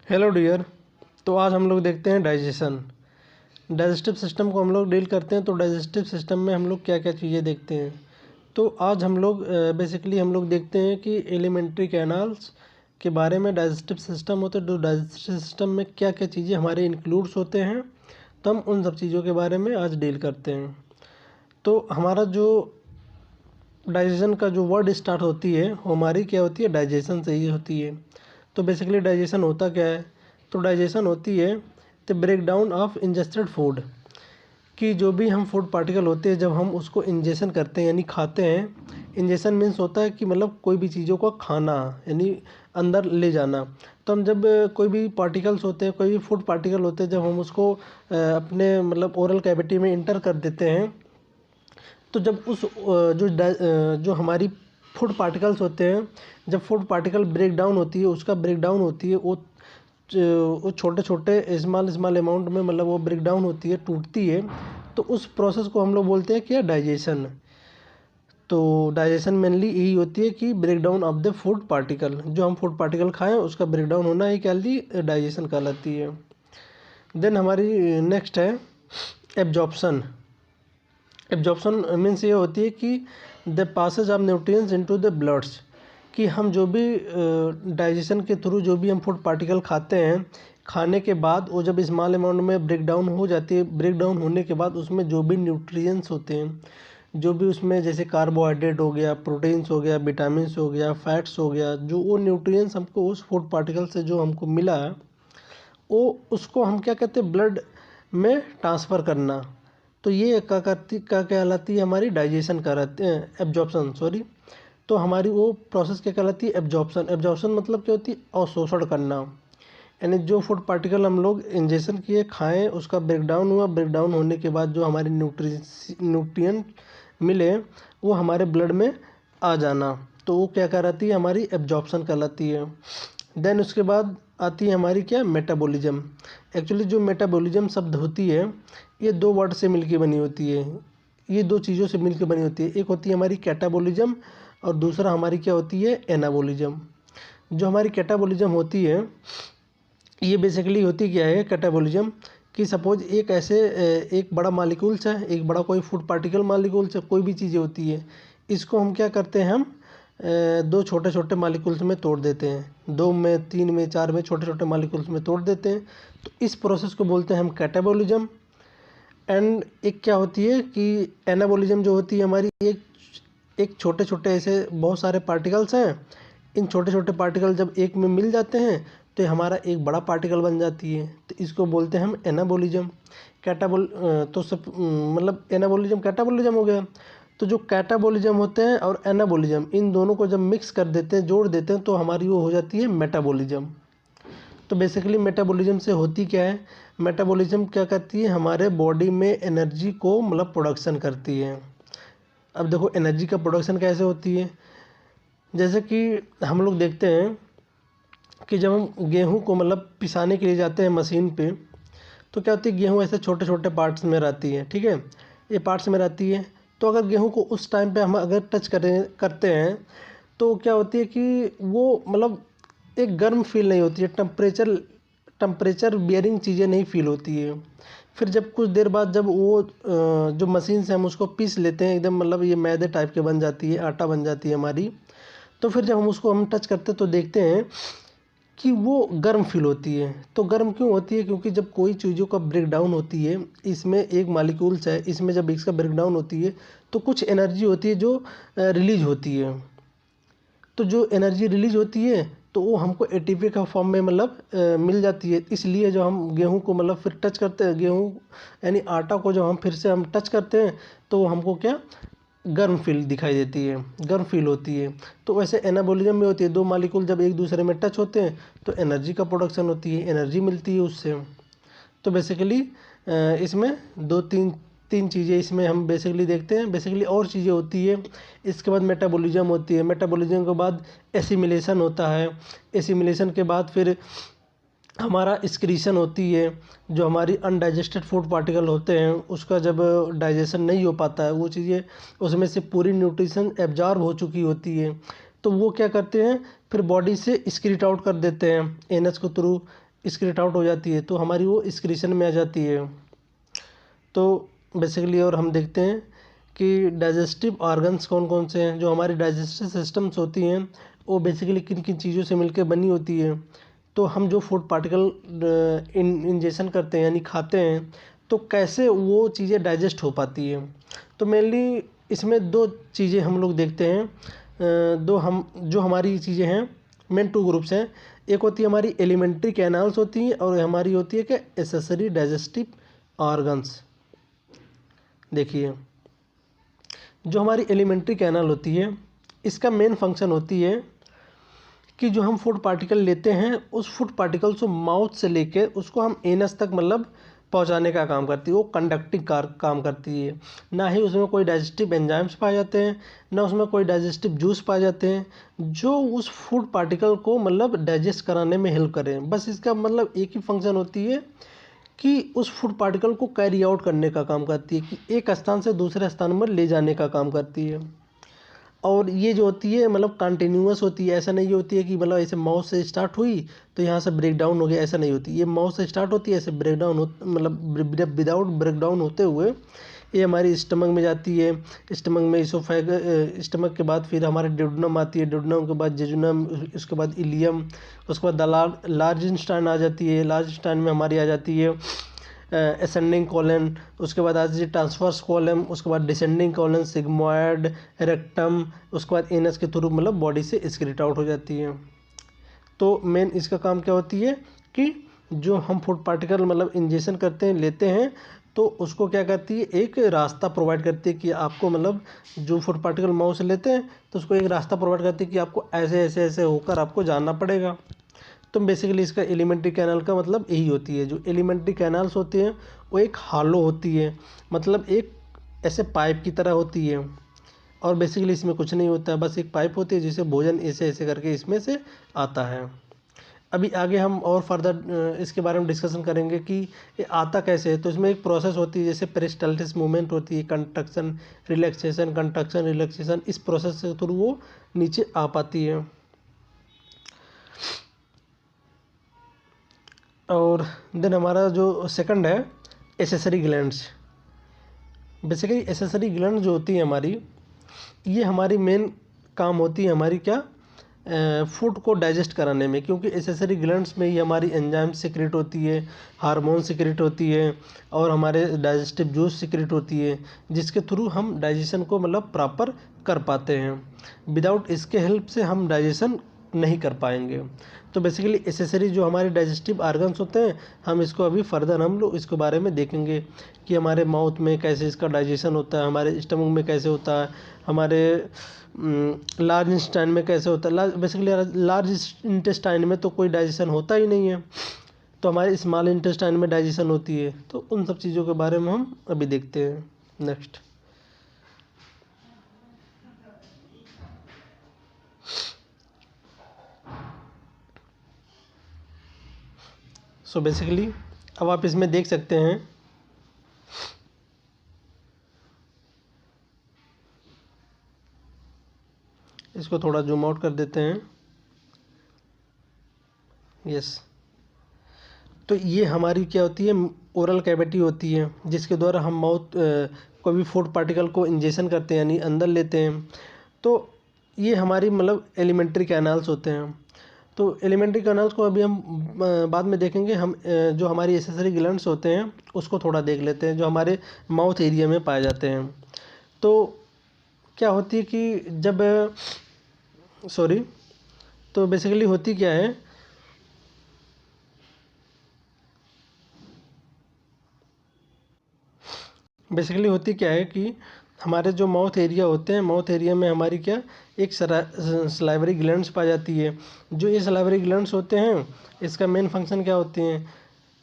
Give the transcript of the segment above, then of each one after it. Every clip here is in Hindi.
Hello dear. तो आज हम लोग देखते हैं डाइजेस्टिव सिस्टम को हम लोग डील करते हैं। तो डाइजेस्टिव सिस्टम में हम लोग क्या क्या चीज़ें देखते हैं। तो आज हम लोग बेसिकली हम लोग देखते हैं कि एलिमेंट्री कैनाल्स के बारे में डाइजेस्टिव सिस्टम होते हैं। तो डाइजेस्टिव सिस्टम में क्या क्या चीज़ें हमारे इंक्लूड्स होते हैं, तो हम उन सब चीज़ों के बारे में आज डील करते हैं। तो हमारा जो डाइजेशन का जो वर्ड स्टार्ट होती है वो हमारी क्या होती है, डाइजेशन से ही होती है। तो बेसिकली डाइजेशन होता क्या है, तो डाइजेशन होती है the break down of ingested food, कि जो भी हम फूड पार्टिकल होते हैं जब हम उसको इंजेशन करते हैं यानी खाते हैं। इंजेशन मीन्स होता है कि मतलब कोई भी चीज़ों को खाना यानी अंदर ले जाना। तो हम जब कोई भी पार्टिकल्स होते हैं, कोई भी फूड पार्टिकल होते हैं, जब हम उसको अपने मतलब ओरल कैविटी में इंटर कर देते हैं, तो जब उस जो हमारी फूड पार्टिकल्स होते हैं, जब फूड पार्टिकल ब्रेक डाउन होती है, उसका ब्रेक डाउन होती है, वो छोटे छोटे स्मॉल अमाउंट में मतलब वो ब्रेक डाउन होती है, टूटती है। तो उस प्रोसेस को हम लोग बोलते हैं क्या, डाइजेशन। तो डाइजेशन मेनली यही होती है कि break down of the food particle, जो हम फूड पार्टिकल खाएं उसका ब्रेक डाउन होना ही कहलाती डाइजेशन कहलाती है। देन हमारी नेक्स्ट है एब्जॉर्प्शन। एब्जॉर्प्शन मीन्स ये होती है कि the passage of nutrients into the bloods, कि हम जो भी डाइजेशन के थ्रू जो भी हम फूड पार्टिकल खाते हैं, खाने के बाद वो जब स्मॉल अमाउंट में ब्रेक डाउन हो जाती है, ब्रेक डाउन होने के बाद उसमें जो भी न्यूट्रिएंट्स होते हैं, जो भी उसमें जैसे कार्बोहाइड्रेट हो गया, प्रोटीन्स हो गया, विटामिन्स हो गया, फैट्स हो गया, जो वो न्यूट्रिएंट्स हमको उस फूड पार्टिकल से जो हमको मिला है, वो उसको हम क्या कहते हैं, ब्लड में ट्रांसफ़र करना। तो ये क्या कहलाती है, हमारी डाइजेशन कहलाती है, एब्जॉर्प्शन सॉरी। तो हमारी वो प्रोसेस क्या कहलाती है, एब्जॉर्प्शन। एब्जॉर्प्शन मतलब क्या होती है, अवशोषण करना। यानी जो फूड पार्टिकल हम लोग इंजेक्शन किए खाएं, उसका ब्रेकडाउन हुआ, ब्रेकडाउन होने के बाद जो हमारे न्यूट्रिएंट मिले वो हमारे ब्लड में आ जाना, तो वो क्या कहलाती है, हमारी एब्जॉर्प्शन कहलाती है। देन उसके बाद आती है हमारी क्या, मेटाबॉलिज्म। एक्चुअली जो मेटाबॉलिज्म शब्द होती है, ये दो वर्ड से मिलके बनी होती है, ये दो चीज़ों से मिलकर बनी होती है। एक होती है हमारी कैटाबॉलिज्म और दूसरा हमारी क्या होती है, एनाबॉलिज्म। जो हमारी कैटाबॉलिज्म होती है, ये बेसिकली होती क्या है कैटाबॉलिज्म, कि सपोज एक ऐसे एक बड़ा मालिक्यूल्स है, एक बड़ा कोई फूड पार्टिकल मालिक्यूल्स है, कोई भी चीज़ें होती है, इसको हम क्या करते हैं, हम दो छोटे छोटे मालिक्यूल्स में तोड़ देते हैं, दो में, तीन में, चार में, छोटे छोटे मालिक्यूल्स में तोड़ देते हैं। तो इस प्रोसेस को बोलते हैं हम कैटाबॉलिज्म। एंड एक क्या होती है कि एनाबॉलिज्म जो होती है हमारी, एक छोटे छोटे ऐसे बहुत सारे पार्टिकल्स हैं, इन छोटे छोटे पार्टिकल जब एक में मिल जाते हैं तो ये हमारा एक बड़ा पार्टिकल बन जाती है, तो इसको बोलते हैं हम एनाबॉलिज्म। तो सब मतलब एनाबॉलिज्म कैटाबॉलिज्म हो गया। तो जो कैटाबॉलिज्म होते हैं और एनाबॉलिज्म, इन दोनों को जब मिक्स कर देते हैं, जोड़ देते हैं, तो हमारी वो हो जाती है मेटाबॉलिज्म। तो बेसिकली मेटाबॉलिज्म से होती क्या है, मेटाबॉलिज्म क्या करती है, हमारे बॉडी में एनर्जी को मतलब प्रोडक्शन करती है। अब देखो एनर्जी का प्रोडक्शन कैसे होती है, जैसे कि हम लोग देखते हैं कि जब हम गेहूं को मतलब पिसाने के लिए जाते हैं मशीन पे, तो क्या होती है, गेहूं ऐसे छोटे छोटे पार्ट्स में रहती है, ठीक है, ये पार्ट्स में रहती है। तो अगर गेहूं को उस टाइम पे हम अगर टच करते हैं, तो क्या होती है कि वो मतलब एक गर्म फील नहीं होती है, टेम्परेचर बियरिंग चीज़ें नहीं फील होती है। फिर जब कुछ देर बाद जब वो जो मशीन से हम उसको पीस लेते हैं, एकदम मतलब ये मैदे टाइप के बन जाती है, आटा बन जाती है हमारी। तो फिर जब हम उसको हम टच करते हैं तो देखते हैं कि वो गर्म फील होती है। तो गर्म क्यों होती है, क्योंकि जब कोई चीज़ों का ब्रेक डाउन होती है, इसमें एक मालिक्यूल्स है, इसमें जब इसका ब्रेक डाउन होती है तो कुछ एनर्जी होती है जो रिलीज होती है। तो जो एनर्जी रिलीज होती है तो वो हमको एटीपी का फॉर्म में मतलब मिल जाती है। इसलिए जो हम गेहूं को मतलब फिर टच करते हैं, गेहूं यानी आटा को जब हम फिर से हम टच करते हैं, तो वो हमको क्या, गर्म फील दिखाई देती है, गर्म फील होती है। तो वैसे एनाबॉलिज्म में होती है, दो मालिक्यूल जब एक दूसरे में टच होते हैं तो एनर्जी का प्रोडक्शन होती है, एनर्जी मिलती है उससे। तो बेसिकली इसमें दो तीन तीन चीज़ें इसमें हम बेसिकली देखते हैं। बेसिकली और चीज़ें होती है, इसके बाद मेटाबॉलिज्म होती है, मेटाबॉलिज्म के बाद एसिमिलेशन होता है, एसिमिलेशन के बाद फिर हमारा एक्सक्रीशन होती है। जो हमारी अनडाइजेस्टेड फूड पार्टिकल होते हैं उसका जब डाइजेशन नहीं हो पाता है, वो चीज़ें उसमें से पूरी न्यूट्रिशन एब्जॉर्ब हो चुकी होती है, तो वो क्या करते हैं, फिर बॉडी से एक्सक्रीट आउट कर देते हैं एनएच के थ्रू। एक्सक्रीट आउट हो जाती है, तो हमारी वो एक्सक्रीशन में आ जाती है। तो बेसिकली और हम देखते हैं कि डाइजेस्टिव ऑर्गन्स कौन कौन से हैं। जो हमारी डाइजेस्टिव सिस्टम्स होती हैं वो बेसिकली किन किन चीज़ों से मिलकर बनी होती है। तो हम जो फूड पार्टिकल इंजेशन करते हैं यानी खाते हैं, तो कैसे वो चीज़ें डाइजेस्ट हो पाती है। तो मेनली इसमें दो चीज़ें हम लोग देखते हैं, जो हमारी चीज़ें हैं मेन 2 ग्रुप्स हैं। एक होती है हमारी एलिमेंट्री कैनाल्स होती हैं और हमारी होती है कि एसेसरी डाइजेस्टिव ऑर्गन्स। देखिए, जो हमारी एलिमेंट्री कैनाल होती है इसका मेन फंक्शन होती है कि जो हम फूड पार्टिकल लेते हैं उस फूड पार्टिकल को माउथ से लेके उसको हम एनस तक मतलब पहुंचाने का काम करती है। वो कंडक्टिंग काम करती है। ना ही उसमें कोई डाइजेस्टिव एंजाइम्स पाए जाते हैं, ना उसमें कोई डाइजेस्टिव जूस पाए जाते हैं जो उस फूड पार्टिकल को मतलब डाइजेस्ट कराने में हेल्प करें। बस इसका मतलब एक ही फंक्शन होती है कि उस फूड पार्टिकल को कैरी आउट करने का काम करती है, कि एक स्थान से दूसरे स्थान में ले जाने का काम करती है। और ये जो होती है मतलब कंटिन्यूअस होती है। ऐसा नहीं होती है कि मतलब ऐसे माउथ से स्टार्ट हुई तो यहाँ से ब्रेक डाउन हो गया, ऐसा नहीं होती। ये माउथ से स्टार्ट होती है, ऐसे ब्रेक डाउन मतलब विदाउट ब्रेक डाउन होते हुए ये हमारी स्टमक में जाती है। स्टमक में स्टमक के बाद फिर हमारे ड्यूडेनम आती है, ड्यूडेनम के बाद जेजुनम, उसके बाद इलियम, उसके बाद लार्ज इंटेस्टाइन आ जाती है। लार्ज इंटेस्टाइन में हमारी आ जाती है असेंडिंग कॉलन, उसके बाद आज ट्रांसवर्स कॉलम, उसके बाद डिसेंडिंग कॉलन, सिग्मोइड, रेक्टम, उसके बाद एनस के थ्रू मतलब बॉडी से एक्सक्रीट आउट हो जाती है। तो मेन इसका काम क्या होती है कि जो हम फूड पार्टिकल मतलब इंजेक्शन करते हैं लेते हैं तो उसको क्या करती है, एक रास्ता प्रोवाइड करती है कि आपको मतलब जो फूड पार्टिकल माउथ से लेते हैं तो उसको एक रास्ता प्रोवाइड करती है कि आपको ऐसे ऐसे ऐसे होकर आपको जाना पड़ेगा। तो बेसिकली इसका एलिमेंट्री कैनाल का मतलब यही होती है। जो एलिमेंट्री कैनाल्स होती हैं वो एक हालो होती है, मतलब एक ऐसे पाइप की तरह होती है। और बेसिकली इसमें कुछ नहीं होता है, बस एक पाइप होती है जिसे भोजन ऐसे ऐसे करके इसमें से आता है। अभी आगे हम और फर्दर इसके बारे में डिस्कशन करेंगे कि ये आता कैसे है। तो इसमें एक प्रोसेस होती है, जैसे पेरिस्टाल्टिस मूवमेंट होती है, कंट्रक्शन रिलैक्सेशन, कंट्रक्शन रिलैक्सेशन, इस प्रोसेस के थ्रू वो नीचे आ पाती है। और देन हमारा जो सेकंड है accessory glands. Basically accessory gland जो होती है हमारी, ये हमारी मेन काम होती है हमारी क्या, फूड को डाइजेस्ट कराने में। क्योंकि एसेसरी ग्लैंड्स में ही हमारी एंजाइम सिक्रेट होती है, हार्मोन सिक्रेट होती है और हमारे डाइजेस्टिव जूस सिक्रेट होती है, जिसके थ्रू हम डाइजेशन को मतलब प्रॉपर कर पाते हैं। विदाउट इसके हेल्प से हम डाइजेशन नहीं कर पाएंगे। तो बेसिकली एसेसरी जो हमारे डाइजेस्टिव ऑर्गन्स होते हैं, हम इसको अभी फर्दर हम लोग इसके बारे में देखेंगे कि हमारे माउथ में कैसे इसका डाइजेशन होता है, हमारे स्टमक में कैसे होता है, हमारे लार्ज इंटेस्टाइन में कैसे होता है। बेसिकली लार्ज इंटेस्टाइन में तो कोई डाइजेशन होता ही नहीं है, तो हमारे स्मॉल इंटेस्टाइन में डाइजेशन होती है। तो उन सब चीज़ों के बारे में हम अभी देखते हैं नेक्स्ट। सो बेसिकली अब आप इसमें देख सकते हैं इसको थोड़ा जूम आउट कर देते हैं। यस, तो ये हमारी क्या होती है, ओरल कैविटी होती है जिसके द्वारा हम माउथ कोई भी फूड पार्टिकल को इंजेक्शन करते हैं यानी अंदर लेते हैं। तो ये हमारी मतलब एलिमेंट्री कैनाल्स होते हैं। तो एलिमेंट्री कैनाल्स को अभी हम बाद में देखेंगे। हम जो हमारी एसेसरी ग्लैंड्स होते हैं उसको थोड़ा देख लेते हैं जो हमारे माउथ एरिया में पाए जाते हैं। तो क्या होती है कि जब तो बेसिकली होती क्या है, बेसिकली होती क्या है कि हमारे जो माउथ एरिया होते हैं, माउथ एरिया में हमारी क्या एक सलाइवरी ग्लैंड्स पाई जाती है। जो ये सलाइवरी ग्लैंड्स होते हैं इसका मेन फंक्शन क्या होते हैं,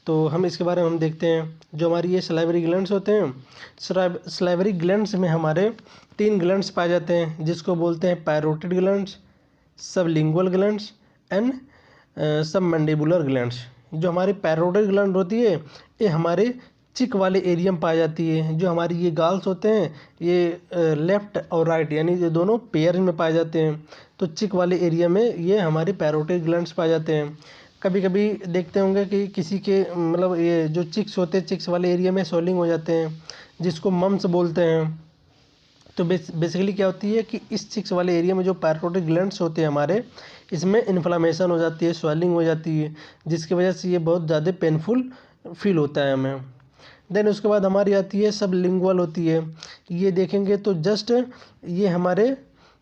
तो हम इसके बारे में हम देखते हैं। जो हमारी ये सलाइवरी ग्लैंड्स होते हैं, सलाइवरी ग्लैंड्स में हमारे 3 ग्लैंड्स पाए जाते हैं जिसको बोलते हैं parotid glands, sublingual glands and submandibular glands. जो हमारी पैरोटिड ग्लैंड होती है ये हमारे चिक वाले एरिया में पाई जाती है। जो हमारी ये गाल्स होते हैं ये लेफ्ट और राइट यानी ये दोनों पेयर में पाए जाते हैं। तो चिक वाले एरिया में ये हमारे पैरोटिड ग्लैंड्स पाए जाते हैं। कभी कभी देखते होंगे कि किसी के मतलब ये जो चिक्स होते हैं, चिक्स वाले एरिया में स्वेलिंग हो जाते हैं, जिसको मम्स बोलते हैं। तो बेसिकली क्या होती है कि इस चिक्स वाले एरिया में जो पैरोटिड ग्लैंड्स होते हैं हमारे, इसमें इन्फ्लामेशन हो जाती है, स्वेलिंग हो जाती है, जिसकी वजह से ये बहुत ज़्यादा पेनफुल फील होता है हमें। देन उसके बाद हमारी आती है सबलिंगुअल होती है। ये देखेंगे तो जस्ट ये हमारे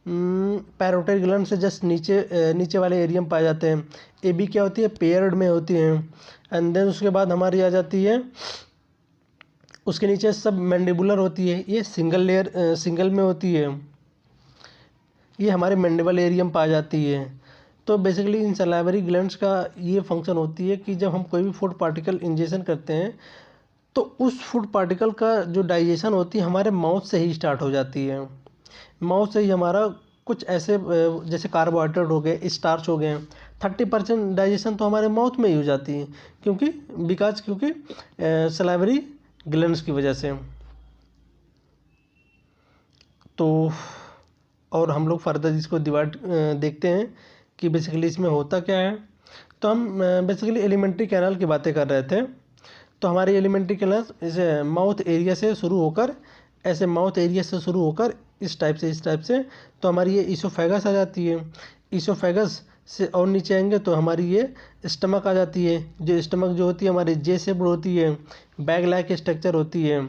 पैरोटिड ग्लैंड से जस्ट नीचे वाले एरिया में पाए जाते हैं। ये भी क्या होती है, पेयर्ड में होती हैं। एंड देन उसके बाद हमारी आ जाती है, उसके नीचे सब मैंडिबुलर होती है, ये सिंगल में होती है, ये हमारे मैंडिबल एरिया में पाई जाती है। तो बेसिकली इन सलाइवरी ग्लैंड्स का ये फंक्शन होती है कि जब हम कोई भी फूड पार्टिकल इंजेक्शन करते हैं तो उस फूड पार्टिकल का जो डाइजेशन होती है हमारे माउथ से ही स्टार्ट हो जाती है। माउथ से ही हमारा कुछ ऐसे जैसे कार्बोहाइड्रेट हो गए, स्टार्च हो गए, 30% डाइजेशन तो हमारे माउथ में ही हो जाती है, क्योंकि सलाइवरी ग्लैंड्स की वजह से। तो और हम लोग फर्दर इसको डिवाइड देखते हैं कि बेसिकली इसमें होता क्या है। तो हम बेसिकली एलिमेंट्री कैनाल की बातें कर रहे थे। तो हमारी एलिमेंट्री कैनाल इसे माउथ एरिया से शुरू होकर, ऐसे माउथ एरिया से शुरू होकर इस टाइप से तो हमारी ये ईसोफेगस आ जाती है। ईसोफेगस से और नीचे आएंगे तो हमारी ये स्टमक आ जाती है। जो स्टमक जो होती है हमारी जे शेप्ड होती है, बैग लाइक स्ट्रक्चर होती है।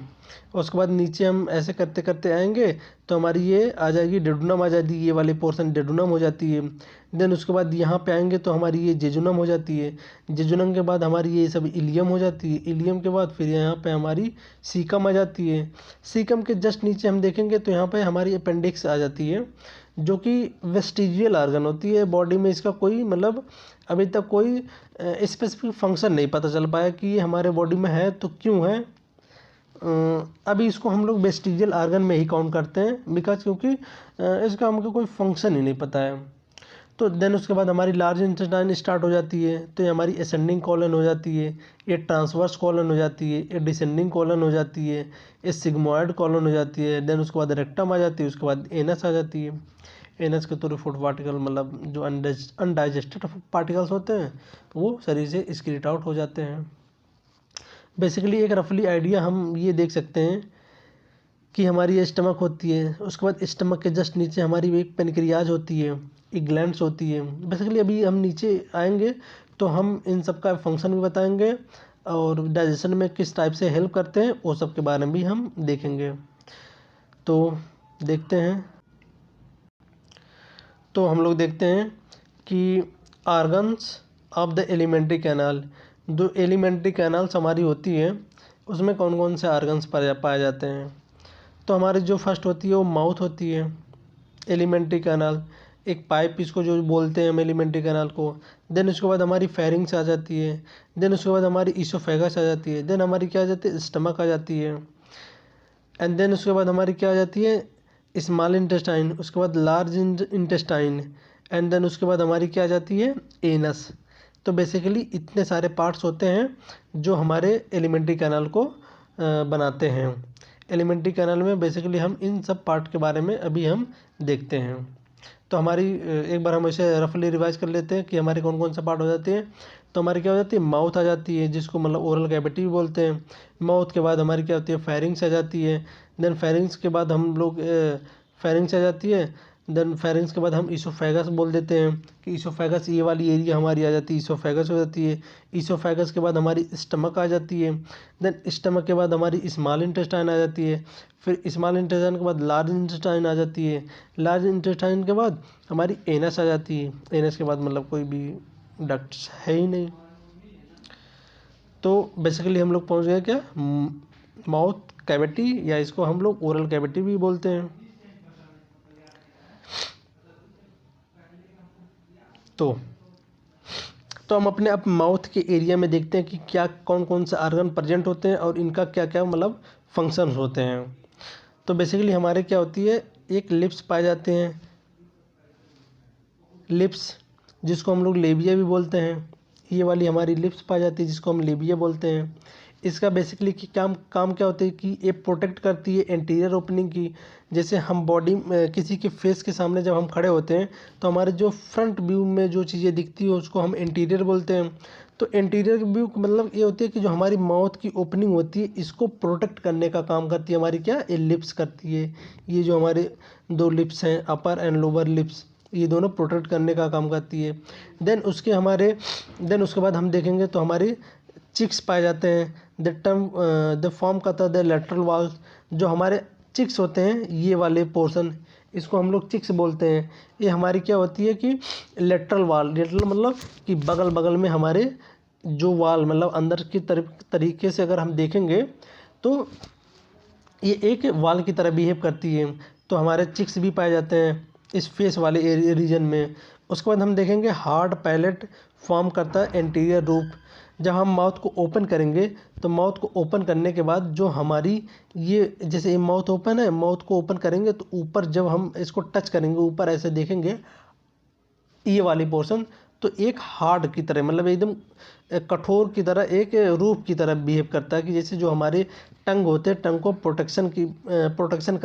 उसके बाद नीचे हम ऐसे करते करते आएंगे तो हमारी ये आ जाएगी डेडुनम आ जाती है, ये वाली पोर्शन डेडुनम हो जाती है। देन उसके बाद यहाँ पे आएंगे तो हमारी ये जेजुनम हो जाती है। जेजुनम के बाद हमारी ये सब इलियम हो जाती है। इलियम के बाद फिर यहाँ पे हमारी सीकम आ जाती है। सीकम के जस्ट नीचे हम देखेंगे तो यहाँ पे हमारी अपेंडिक्स आ जाती है, जो कि वेस्टिजियल ऑर्गन होती है बॉडी में। इसका कोई मतलब अभी तक कोई स्पेसिफिक फंक्शन नहीं पता चल पाया कि ये हमारे बॉडी में है तो क्यों है। अभी इसको हम लोग वेस्टिजियल ऑर्गन में ही काउंट करते हैं, क्योंकि इसका हमको कोई फंक्शन ही नहीं पता है। तो देन उसके बाद हमारी लार्ज इंटेस्टाइन स्टार्ट हो जाती है। तो ये हमारी असेंडिंग कॉलन हो जाती है, ये ट्रांसवर्स कॉलन हो जाती है, ये डिसेंडिंग कॉलन हो जाती है, ये सिग्मोइड कॉलन हो जाती है। देन उसके बाद रेक्टम आ जाती है, उसके बाद एनस आ जाती है। एनस के थ्रू फूड पार्टिकल मतलब जो अनडाइजेस्टेड पार्टिकल्स होते हैं वो शरीर से एक्सक्रीट आउट हो जाते हैं। बेसिकली एक रफली आइडिया हम ये देख सकते हैं कि हमारी ये स्टमक होती है, उसके बाद स्टमक के जस्ट नीचे हमारी एक पेनक्रियाज होती है, एक ग्लैंड्स होती है। बेसिकली अभी हम नीचे आएंगे तो हम इन सब का फंक्शन भी बताएंगे और डाइजेशन में किस टाइप से हेल्प करते हैं वो सब के बारे में भी हम देखेंगे। तो देखते हैं, तो हम लोग देखते हैं कि organs of the alimentary canal, जो एलिमेंट्री कैनाल्स हमारी होती है उसमें कौन कौन से आर्गन्स पाए जाते हैं। तो हमारी जो फर्स्ट होती है वो माउथ होती है, एलिमेंट्री कैनाल, एक पाइप इसको जो बोलते हैं हम एलिमेंट्री कैनाल को। देन उसके बाद हमारी फेरिंग्स आ जाती है। देन उसके बाद हमारी ईसोफेगस आ जाती है। देन हमारी क्या आ जाती है, स्टमक आ जाती है। एंड देन उसके बाद हमारी क्या आ जाती है, स्मॉल इंटेस्टाइन, उसके बाद लार्ज इंटेस्टाइन, एंड देन उसके बाद हमारी क्या आ जाती है, एनस। तो बेसिकली इतने सारे पार्ट्स होते हैं जो हमारे एलिमेंट्री कैनाल को बनाते हैं। एलिमेंट्री कैनाल में बेसिकली हम इन सब पार्ट के बारे में अभी हम देखते हैं। तो हमारी एक बार हम इसे रफली रिवाइज कर लेते हैं कि हमारे कौन कौन सा पार्ट हो जाते हैं। तो हमारी क्या हो जाती है, माउथ आ जाती है, जिसको मतलब ओरल कैविटी भी बोलते हैं। माउथ के बाद हमारी क्या होती है, फेरिंग्स आ जाती है। देन फेरिंग्स के बाद हम लोग फेरिंग्स आ जाती है। देन फेरिंग्स के बाद हम ईसोफेगस बोल देते हैं कि ईसोफेगस ये वाली एरिया हमारी आ जाती है, ईसोफेगस हो जाती है। ईसोफेगस के बाद हमारी स्टमक आ जाती है। देन स्टमक के बाद हमारी स्मॉल इंटेस्टाइन आ जाती है। फिर स्मॉल इंटेस्टाइन के बाद लार्ज इंटेस्टाइन आ जाती है। लार्ज इंटेस्टाइन के बाद हमारी एनस आ जाती है। एनस के बाद मतलब कोई भी डक्ट्स है ही नहीं। तो बेसिकली हम लोग पहुंच गए क्या, माउथ कैविटी, या इसको हम लोग ओरल कैविटी भी बोलते हैं। तो हम अपने अब माउथ के एरिया में देखते हैं कि क्या कौन कौन से ऑर्गन प्रेजेंट होते हैं और इनका क्या क्या मतलब फंक्शंस होते हैं। तो बेसिकली हमारे क्या होती है, एक लिप्स पाए जाते हैं, लिप्स जिसको हम लोग लेबिया भी बोलते हैं। ये वाली हमारी लिप्स पाई जाती है जिसको हम लेबिया बोलते हैं। इसका बेसिकली कि काम क्या होता है कि ये प्रोटेक्ट करती है एंटीरियर ओपनिंग की। जैसे हम बॉडी किसी के फेस के सामने जब हम खड़े होते हैं तो हमारे जो फ्रंट व्यू में जो चीज़ें दिखती है उसको हम इंटीरियर बोलते हैं। तो इंटीरियर व्यू मतलब ये होती है कि जो हमारी माउथ की ओपनिंग होती है इसको प्रोटेक्ट करने का काम करती है हमारी क्या, ये लिप्स करती है। ये जो हमारे दो लिप्स हैं, अपर एंड लोअर लिप्स, ये दोनों प्रोटेक्ट करने का काम करती है। देन उसके बाद हम देखेंगे तो हमारे चिक्स पाए जाते हैं। द फॉर्म करता है द लेटरल वॉल्स। जो हमारे चिक्स होते हैं ये वाले पोर्शन, इसको हम लोग चिक्स बोलते हैं। ये हमारी क्या होती है कि लेटरल मतलब कि बगल बगल में हमारे जो वाल मतलब अंदर की तरफ तरीके से अगर हम देखेंगे तो ये एक वाल की तरह बिहेव करती है। तो हमारे चिक्स भी पाए जाते हैं इस फेस वाले रीजन में। उसके बाद हम देखेंगे हार्ड पैलेट फॉर्म करता है एंटीरियर रूप। जब हम माउथ को ओपन करेंगे तो माउथ को ओपन करने के बाद जो हमारी ये जैसे ये माउथ ओपन है, माउथ को ओपन करेंगे तो ऊपर जब हम इसको टच करेंगे, ऊपर ऐसे देखेंगे ये वाली पोर्शन, तो एक हार्ड की तरह मतलब एकदम कठोर की तरह एक रूप की तरह बिहेव करता है कि जैसे जो हमारे टंग होते हैं, टंग को प्रोटेक्शन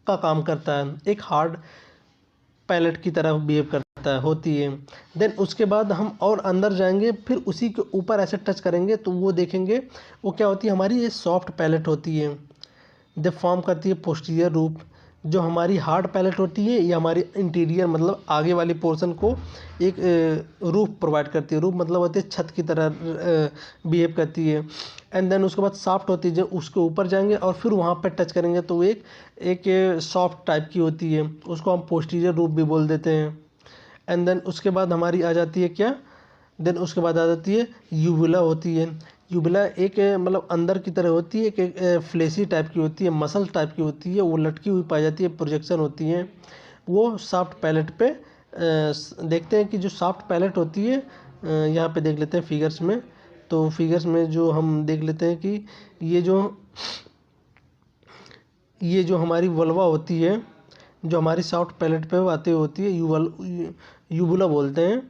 का काम करता है, एक हार्ड पैलेट की तरह बिहेव करता है होती है। देन उसके बाद हम और अंदर जाएंगे, फिर उसी के ऊपर ऐसे टच करेंगे तो वो देखेंगे वो क्या होती है, हमारी ये सॉफ्ट पैलेट होती है। जब फॉर्म करती है पोस्टीरियर रूप। जो हमारी हार्ड पैलेट होती है ये हमारी इंटीरियर मतलब आगे वाली पोर्शन को एक रूफ प्रोवाइड करती है। रूफ मतलब होती है छत की तरह बिहेव करती है। एंड देन उसके बाद सॉफ्ट होती है, जब उसके ऊपर जाएंगे और फिर वहाँ पर टच करेंगे तो एक सॉफ्ट टाइप की होती है, उसको हम पोस्टीरियर रूफ भी बोल देते हैं। एंड देन उसके बाद हमारी आ जाती है क्या, देन उसके बाद आ जाती है यूबुला होती है। यूबुला एक मतलब अंदर की तरह होती है, एक फ्लेसी टाइप की होती है, मसल टाइप की होती है, वो लटकी हुई पाई जाती है, प्रोजेक्शन होती है। वो सॉफ्ट पैलेट पे देखते हैं कि जो सॉफ्ट पैलेट होती है यहाँ पे देख लेते हैं फिगर्स में। तो फिगर्स में जो हम देख लेते हैं कि ये जो हमारी वल्वा होती है, जो हमारी सॉफ्ट पैलेट पे आती होती है, यूबुला बोलते हैं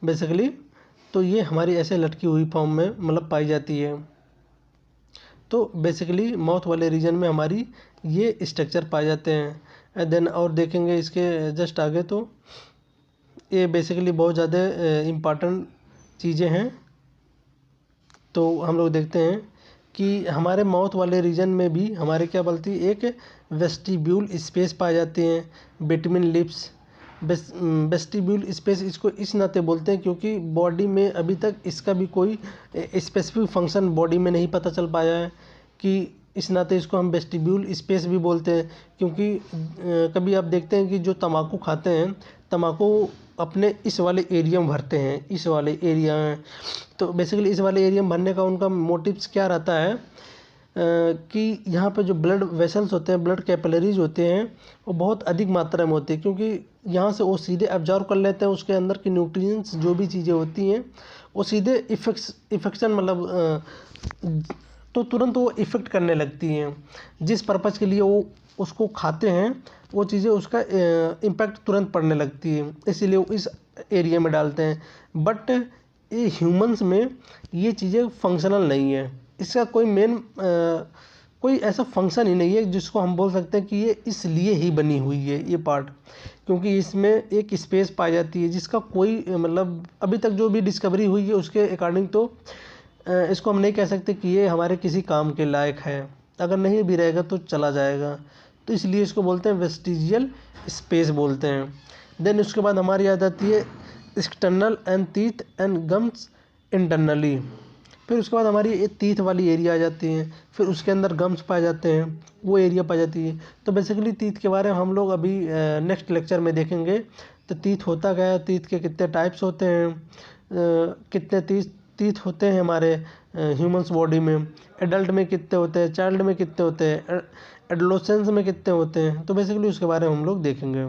बेसिकली। तो ये हमारी ऐसे लटकी हुई फॉर्म में मतलब पाई जाती है। तो बेसिकली माउथ वाले रीजन में हमारी ये स्ट्रक्चर पाए जाते हैं। एंड देन और देखेंगे इसके जस्ट आगे तो ये बेसिकली बहुत ज़्यादा इम्पॉर्टेंट चीज़ें हैं। तो हम लोग देखते हैं कि हमारे माउथ वाले रीजन में भी हमारे क्या बोलती है, एक वेस्टिब्यूल स्पेस पाए जाते हैं बिटवीन लिप्स। वेस्टिब्यूल स्पेस इसको इस नाते बोलते हैं क्योंकि बॉडी में अभी तक इसका भी कोई स्पेसिफिक फंक्शन बॉडी में नहीं पता चल पाया है, कि इस नाते इसको हम वेस्टिब्यूल स्पेस भी बोलते हैं। क्योंकि कभी आप देखते हैं कि जो तम्बाकू खाते हैं, तम्बाकू अपने इस वाले एरिया में भरते हैं, इस वाले एरिया में। तो बेसिकली इस वाले एरिया में भरने का उनका मोटिव्स क्या रहता है कि यहाँ पे जो ब्लड वेसल्स होते हैं, ब्लड कैपिलरीज होते हैं, वो बहुत अधिक मात्रा में होते हैं, क्योंकि यहाँ से वो सीधे एब्जॉर्व कर लेते हैं उसके अंदर की न्यूट्रिएंट्स जो भी चीज़ें होती हैं, वो सीधे इफेक्शन मतलब तो तुरंत वो इफ़ेक्ट करने लगती हैं। जिस पर्पज़ के लिए वो उसको खाते हैं वो चीज़ें उसका इम्पैक्ट तुरंत पड़ने लगती है, इसीलिए वो इस एरिया में डालते हैं। बट ये ह्यूमंस में ये चीज़ें फंक्शनल नहीं है, इसका कोई ऐसा फंक्शन ही नहीं है जिसको हम बोल सकते हैं कि ये इसलिए ही बनी हुई है ये पार्ट। क्योंकि इसमें एक स्पेस पाई जाती है जिसका कोई मतलब अभी तक जो भी डिस्कवरी हुई है उसके अकॉर्डिंग तो इसको हम नहीं कह सकते कि ये हमारे किसी काम के लायक है, अगर नहीं भी रहेगा तो चला जाएगा। तो इसलिए इसको बोलते हैं वेस्टिजियल स्पेस बोलते हैं। देन उसके बाद हमारी आ जाती है external and teeth and gums internally. फिर उसके बाद हमारी ये टीथ वाली एरिया आ जाती है, फिर उसके अंदर गम्स पाए जाते हैं, वो एरिया पाई जाती है। तो बेसिकली टीथ के बारे में हम लोग अभी नेक्स्ट लेक्चर में देखेंगे। तो टीथ होता क्या है, टीथ के कितने टाइप्स होते हैं, कितने टीथ होते हैं हमारे ह्यूमंस बॉडी में, एडल्ट में कितने होते हैं, चाइल्ड में कितने होते हैं, एडोलेसेंस में कितने होते हैं। तो बेसिकली उसके बारे में हम लोग देखेंगे।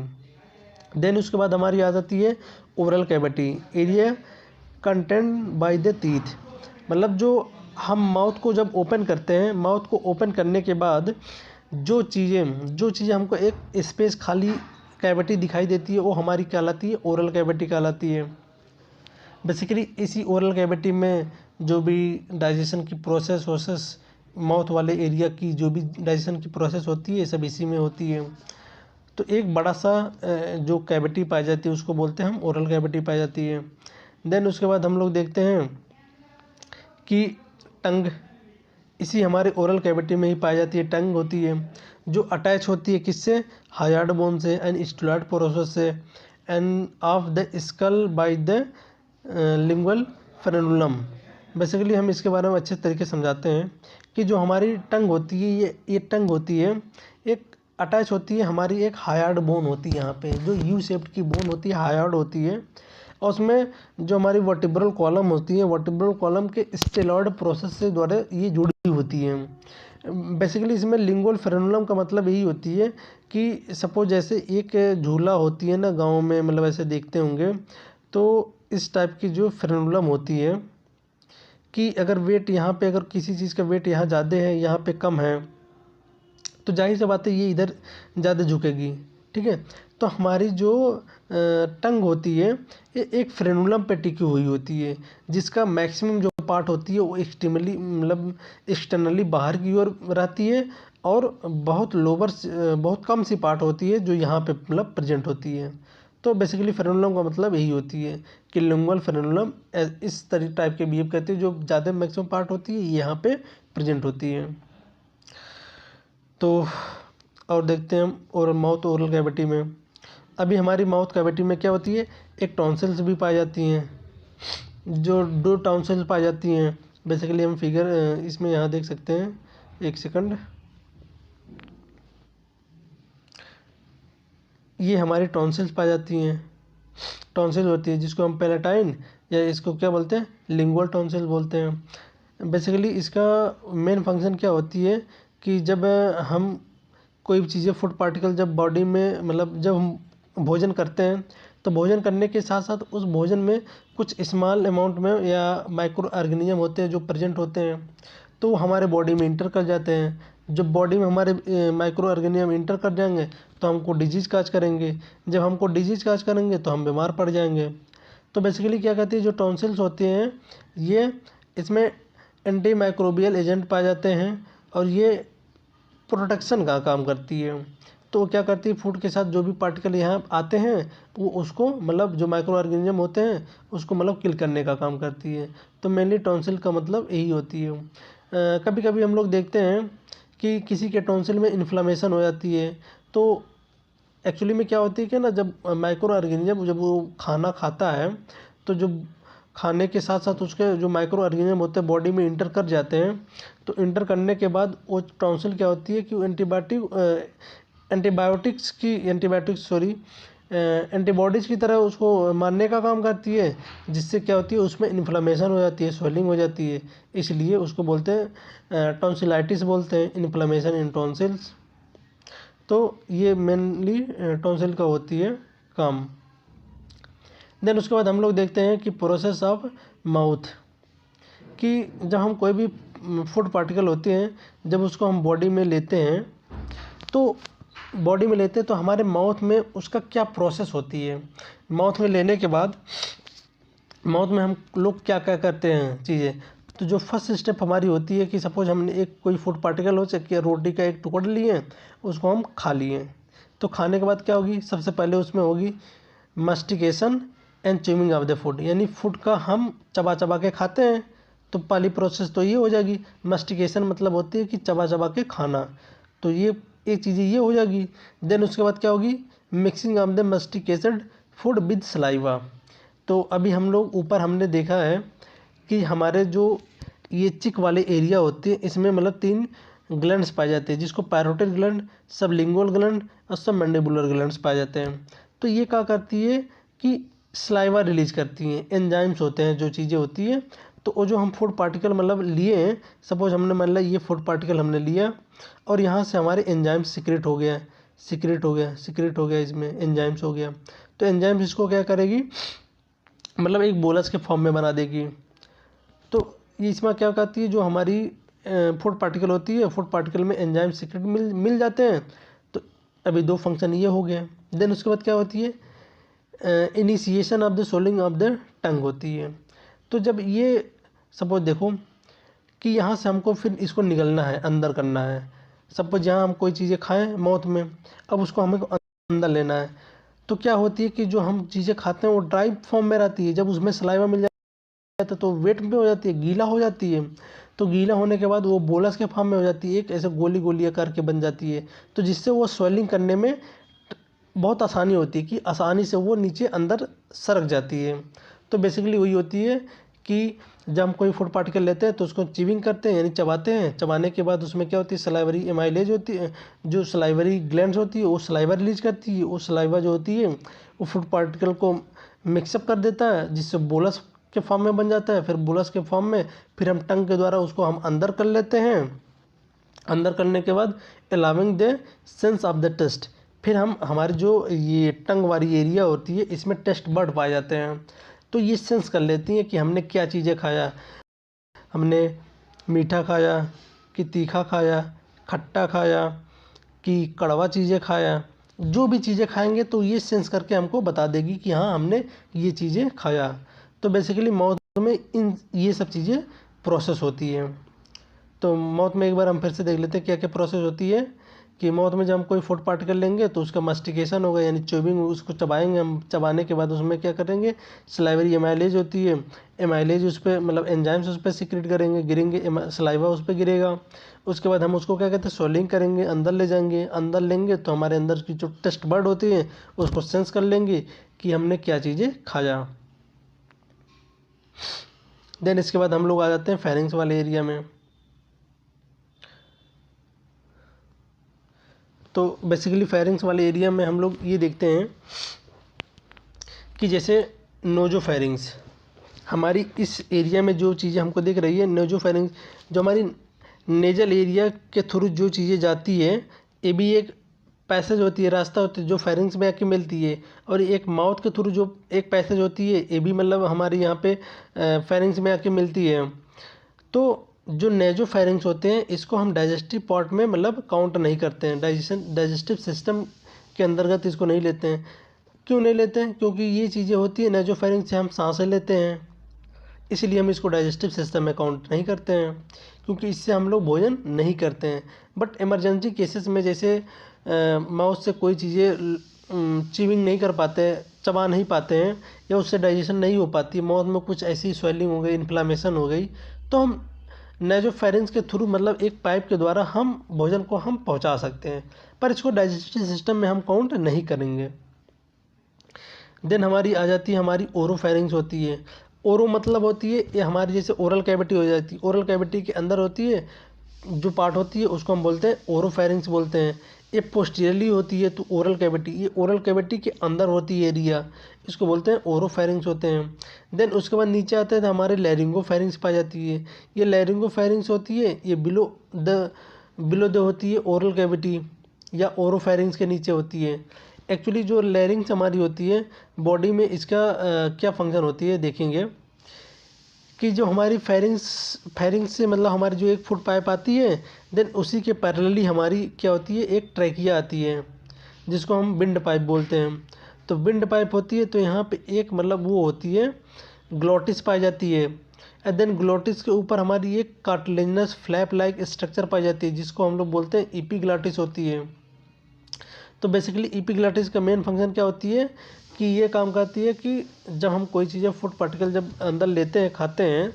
देन उसके बाद हमारी आ जाती है oral cavity area content by the teeth. मतलब जो हम माउथ को जब ओपन करते हैं, माउथ को ओपन करने के बाद जो चीज़ें हमको एक स्पेस खाली कैविटी दिखाई देती है वो हमारी कहलाती है ओरल कैविटी कहलाती है। बेसिकली इसी ओरल कैविटी में जो भी डाइजेशन की प्रोसेस माउथ वाले एरिया की जो भी डाइजेशन की प्रोसेस होती है सब इसी में होती है। तो एक बड़ा सा जो कैविटी पाई जाती है उसको बोलते हैं हम ओरल कैविटी पाई जाती है। देन उसके बाद हम लोग देखते हैं कि टंग, इसी हमारे ओरल कैविटी में ही पाई जाती है। टंग होती है जो अटैच होती है किससे, हार्ड बोन से एंड स्टुलाट प्रोसेस से end of the skull by the lingual frenulum. Basically हम इसके बारे में अच्छे तरीके से समझाते हैं कि जो हमारी टंग होती है ये टंग होती है एक अटैच होती है हमारी एक हार्ड बोन होती है, यहाँ पे जो यू शेप्ड की बोन होती है हार्ड होती है, और उसमें जो हमारी वर्टिब्रल कॉलम होती है वर्टिब्रल कॉलम के स्टेलॉइड प्रोसेस से द्वारा ये जुड़ी होती है। बेसिकली इसमें लिंगुअल फ्रेनुलम का मतलब यही होती है कि सपोज जैसे एक झूला होती है ना गाँव में, मतलब ऐसे देखते होंगे, तो इस टाइप की जो फ्रेनुलम होती है कि अगर वेट यहाँ पे, अगर किसी चीज़ का वेट यहाँ ज़्यादा है यहाँ पे कम है तो जाहिर सी बात है ये इधर ज़्यादा झुकेगी, ठीक है। तो हमारी जो टंग होती है ये एक फ्रेनुलम पे टिकी हुई होती है जिसका मैक्सिमम जो पार्ट होती है वो एक्सट्रीमली मतलब एक्सटर्नली बाहर की ओर रहती है, और बहुत लोअर बहुत कम सी पार्ट होती है जो यहाँ पे मतलब प्रेजेंट होती है। तो बेसिकली फ्रेनुलम का मतलब यही होती है कि लिंगुअल फ्रेनुलम इस तरह टाइप के बिहेव करती है, जो ज़्यादा मैक्सिमम पार्ट होती है यहाँ पे प्रेजेंट होती है। तो और देखते हैं हम ओरल माउथ ओरल कैविटी में। अभी हमारी माउथ कैविटी में क्या होती है, एक टॉन्सिल्स भी पाई जाती हैं, जो 2 टॉन्सिल्स पाई जाती हैं। बेसिकली हम फिगर इसमें यहाँ देख सकते हैं, एक सेकंड, ये हमारी टॉन्सिल्स पाई जाती हैं। टॉन्सिल होती है जिसको हम पैलेटाइन या इसको क्या बोलते हैं, लिंगुअल टॉन्सिल बोलते हैं। बेसिकली इसका मेन फंक्शन क्या होती है कि जब हम कोई भी चीज़ें फूड पार्टिकल जब बॉडी में मतलब जब हम भोजन करते हैं तो भोजन करने के साथ साथ उस भोजन में कुछ स्मॉल अमाउंट में या माइक्रो ऑर्गेनिज्म होते हैं जो प्रेजेंट होते हैं, तो वो हमारे बॉडी में इंटर कर जाते हैं। जब बॉडी में हमारे माइक्रो ऑर्गेनिज्म इंटर कर जाएंगे तो हमको डिजीज़ काज करेंगे, जब हमको डिजीज़ काज करेंगे तो हम बीमार पड़ जाएंगे। तो बेसिकली क्या कहती है, जो टॉन्सिल्स होते हैं ये इसमें एंटी माइक्रोबियल एजेंट पाए जाते हैं और ये प्रोटेक्शन का काम करती है। तो क्या करती है, फूड के साथ जो भी पार्टिकल यहाँ आते हैं वो उसको मतलब जो माइक्रो ऑर्गेनिज्म होते हैं उसको मतलब किल करने का काम करती है। तो मेनली टॉन्सिल का मतलब यही होती है। कभी कभी हम लोग देखते हैं कि किसी के टॉन्सिल में इन्फ्लामेशन हो जाती है, तो एक्चुअली में क्या होती है कि ना जब माइक्रो ऑर्गेनिज्म जब वो खाना खाता है तो जो खाने के साथ साथ उसके जो माइक्रो ऑर्गेनिज्म होते हैं बॉडी में इंटर कर जाते हैं, तो इंटर करने के बाद वो टॉन्सिल क्या होती है कि वो एंटीबॉडीज़ की तरह उसको मारने का काम करती है, जिससे क्या होती है उसमें इन्फ्लेमेशन हो जाती है, स्वेलिंग हो जाती है, इसलिए उसको बोलते हैं टॉन्सिलाइटिस बोलते हैं, इन्फ्लेमेशन इन टॉन्सिल्स। तो ये मेनली टॉन्सिल का होती है काम। देन उसके बाद हम लोग देखते हैं कि प्रोसेस ऑफ माउथ, कि जब हम कोई भी फूड पार्टिकल होते हैं जब उसको हम बॉडी में लेते हैं तो हमारे माउथ में उसका क्या प्रोसेस होती है। माउथ में लेने के बाद माउथ में हम लोग क्या क्या करते हैं चीज़ें। तो जो फर्स्ट स्टेप हमारी होती है कि सपोज हमने एक कोई फूड पार्टिकल हो सकती रोटी का एक टुकड़ा लिए उसको हम खा लिए, तो खाने के बाद क्या होगी, सबसे पहले उसमें होगी mastication and chewing of the food, यानी फूड का हम चबा चबा के खाते हैं। तो पहली प्रोसेस तो ये हो जाएगी, मस्टिकेशन मतलब होती है कि चबा चबा के खाना, तो ये एक चीज़ें ये हो जाएगी। देन उसके बाद क्या होगी, mixing of the masticated food with saliva. तो अभी हम लोग ऊपर हमने देखा है कि हमारे जो ये चिक वाले एरिया होते हैं इसमें मतलब 3 ग्लैंड्स पाए जाते हैं, जिसको पैरोटिड ग्लैंड, सबलिंगुअल ग्लैंड और सब मैंडिबुलर ग्लैंड्स पाए जाते हैं। तो ये क्या करती है कि सलाइवा रिलीज करती हैं, एंजाइम्स होते हैं जो चीज़ें होती है। तो वो जो हम फूड पार्टिकल मतलब लिए हैं, सपोज हमने मतलब ये फूड पार्टिकल हमने लिया और यहाँ से हमारे एंजाइम्स सीक्रेट हो गया, इसमें एंजाइम्स हो गया। तो एंजाइम्स इसको क्या करेगी, मतलब एक बोलस के फॉर्म में बना देगी। तो ये इसमें क्या करती है, जो हमारी फूड पार्टिकल होती है फूड पार्टिकल में एंजाइम सीक्रेट मिल जाते हैं। तो अभी 2 फंक्शन ये हो गए। देन उसके बाद क्या होती है, initiation of the soling of the टंग होती है। तो जब ये सपोज देखो कि यहाँ से हमको फिर इसको निगलना है, अंदर करना है। सपोज यहाँ हम कोई चीज़ें खाएं माउथ में, अब उसको हमें अंदर लेना है। तो क्या होती है कि जो हम चीज़ें खाते हैं वो ड्राई फॉर्म में रहती है, जब उसमें सलाइवा मिल जाता है तो वेट में हो जाती है, गीला हो जाती है। तो गीला होने के बाद वो बोलस के फॉर्म में हो जाती है, एक ऐसे गोली गोली आकार के बन जाती है। तो जिससे वो स्वेलिंग करने में बहुत आसानी होती है कि आसानी से वो नीचे अंदर सरक जाती है। तो बेसिकली वही होती है कि जब हम कोई फूड पार्टिकल लेते हैं तो उसको चिविंग करते हैं, यानी चबाते हैं। चबाने के बाद उसमें क्या होती है, सलाइवरी एमाइलेज होती है, जो सलाइवरी ग्लैंड्स होती है वो सलाइवा रिलीज करती है। वो सलाइवा जो होती है वो फूड पार्टिकल को मिक्सअप कर देता है, जिससे बोलस के फॉर्म में बन जाता है। फिर बोलस के फॉर्म में फिर हम टंग के द्वारा उसको हम अंदर कर लेते हैं। अंदर करने के बाद allowing the sense of the taste, फिर हम हमारी जो ये टंग वाली एरिया होती है इसमें टेस्ट बर्ड पाए जाते हैं। तो ये सेंस कर लेती हैं कि हमने क्या चीज़ें खाया, हमने मीठा खाया कि तीखा खाया, खट्टा खाया कि कड़वा चीज़ें खाया। जो भी चीज़ें खाएंगे तो ये सेंस करके हमको बता देगी कि हाँ हमने ये चीज़ें खाया। तो बेसिकली माउथ में इन ये सब चीज़ें प्रोसेस होती हैं। तो माउथ में एक बार हम फिर से देख लेते हैं क्या क्या प्रोसेस होती है। कि माउथ में जब हम कोई फूड पार्टिकल लेंगे तो उसका मास्टिकेशन होगा, यानी च्यूइंग, उसको चबाएंगे हम। चबाने के बाद उसमें क्या करेंगे, सलाइवरी एमाइलेज होती है, एमाइलेज उस पर मतलब एंजाइम्स उस पर सिक्रेट करेंगे, गिरेंगे, सलाइवा उस पर गिरेगा। उसके बाद हम उसको क्या कहते हैं, स्वेलिंग करेंगे, अंदर ले जाएंगे। अंदर लेंगे तो हमारे अंदर की जो टेस्ट बर्ड होती है उसको सेंस कर लेंगे कि हमने क्या चीज़ें खाया। देन इसके बाद हम लोग आ जाते हैं फेरिंग्स वाले एरिया में। तो बेसिकली फेरिंग्स वाले एरिया में हम लोग ये देखते हैं कि जैसे नोजोफेरिंग्स, हमारी इस एरिया में जो चीज़ें हमको दिख रही है, नोजोफेरिंग्स जो हमारी नेजल एरिया के थ्रू जो चीज़ें जाती है, ये भी एक पैसेज होती है, रास्ता होती है जो फेरिंग्स में आके मिलती है। और एक माउथ के थ्रू जो एक पैसेज होती है ये भी मतलब हमारे यहाँ पे फेरिंग्स में आके मिलती है। तो जो नेजोफेरिंग्स होते हैं इसको हम डाइजेस्टिव पार्ट में मतलब काउंट नहीं करते हैं, डाइजेस्टिव सिस्टम के अंतर्गत इसको नहीं लेते हैं। क्यों नहीं लेते हैं, क्योंकि ये चीज़ें होती है नेजोफेरिंग्स से हम सांसें लेते हैं, इसलिए हम इसको डाइजेस्टिव सिस्टम में काउंट नहीं करते हैं, क्योंकि इससे हम लोग भोजन नहीं करते हैं। बट इमरजेंसी केसेस में जैसे माउथ से कोई चीज़ें चीविंग नहीं कर पाते, चबा नहीं पाते हैं, या उससे डाइजेशन नहीं हो पाती, माउथ में कुछ ऐसी स्वेलिंग हो गई, इन्फ्लामेशन हो गई, तो हम नेजोफेरिंग्स के थ्रू मतलब एक पाइप के द्वारा हम भोजन को हम पहुंचा सकते हैं, पर इसको डाइजेस्टिव सिस्टम में हम काउंट नहीं करेंगे। देन हमारी आ जाती है हमारी ओरोफेरिंग्स होती है। ओरो मतलब होती है ये हमारी जैसे ओरल कैविटी हो जाती है, ओरल कैविटी के अंदर होती है जो पार्ट होती है उसको हम बोलते हैं ओरोफेरिंग्स बोलते हैं। ये पोस्टीरियरली होती है तो ओरल कैविटी, ये ओरल कैविटी के अंदर होती है एरिया, इसको बोलते हैं ओरोफेरिंग्स होते हैं। देन उसके बाद नीचे आते हैं तो हमारे लैरिंगोफेरिंग्स पाई जाती है। ये लैरिंगोफेरिंग्स होती है, ये बिलो द होती है ओरल कैविटी या ओरोफेरिंग्स के नीचे होती है। एक्चुअली जो लैरिंग्स हमारी होती है बॉडी में, इसका क्या फंक्शन होती है देखेंगे कि जो हमारी फेरिंग्स से मतलब हमारी जो एक फुट पाइप आती है, देन उसी के पैरेलली हमारी क्या होती है, एक ट्रैकिया आती है जिसको हम विंड पाइप बोलते हैं। तो विंड पाइप होती है तो यहाँ पे एक मतलब वो होती है ग्लोटिस पाई जाती है। एंड देन ग्लोटिस के ऊपर हमारी एक कार्टिलेजिनस फ्लैप लाइक स्ट्रक्चर पाई जाती है जिसको हम लोग बोलते हैं एपिग्लॉटिस होती है। तो बेसिकली एपिग्लॉटिस का मेन फंक्शन क्या होती है कि ये काम करती है कि जब हम कोई चीज़ें फूड पार्टिकल जब अंदर लेते हैं, खाते हैं,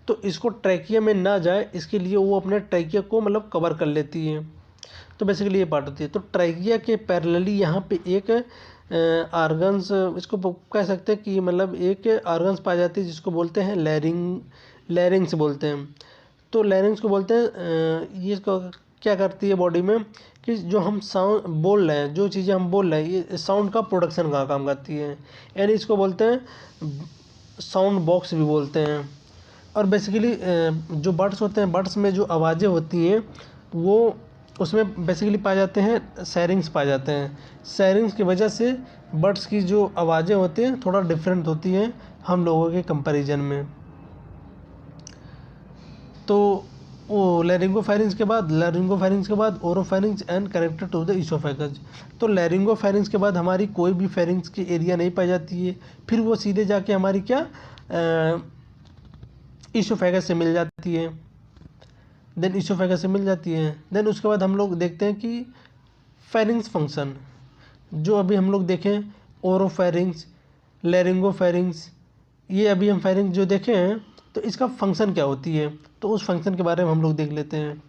तो इसको ट्रैकिया में ना जाए इसके लिए वो अपने ट्रैकिया को मतलब कवर कर लेती है। तो बेसिकली ये पार्ट होती है। तो ट्रैकिया के पैरेलली यहाँ पे एक आर्गन्स, इसको कह सकते हैं कि मतलब एक आर्गन्स पाई जाती है जिसको बोलते हैं लैरिंग्स बोलते हैं। तो लैरिंग्स को बोलते हैं, ये क्या करती है बॉडी में कि जो हम साउंड बोल रहे हैं, जो चीज़ें हम बोल रहे हैं, ये साउंड का प्रोडक्शन का काम करती है, यानी इसको बोलते हैं साउंड बॉक्स भी बोलते हैं। और बेसिकली जो बर्ड्स होते हैं, बर्ड्स में जो आवाज़ें होती हैं वो उसमें बेसिकली पाए जाते हैं सैरिंग्स पाए जाते हैं। सैरिंग्स की वजह से बर्ड्स की जो आवाज़ें होती हैं थोड़ा डिफरेंट होती हैं हम लोगों के कंपैरिजन में। तो वो लैरिंगोफेरिंग्स के बाद oropharynx and connected to the oesophagus. तो लैरिंगोफेरिंग्स के बाद हमारी कोई भी फेरिंग्स की एरिया नहीं पाई जाती है, फिर वो सीधे जाके हमारी क्या ईसोफेगस से मिल जाती है। देन उसके बाद हम लोग देखते हैं कि फेरिंग्स फंक्शन, जो अभी हम लोग देखें ओरोफेरिंग्स, लैरिंगोफेरिंग्स, ये अभी हम फेरिंग्स जो देखे हैं तो इसका फंक्शन क्या होती है, तो उस फंक्शन के बारे में हम लोग देख लेते हैं।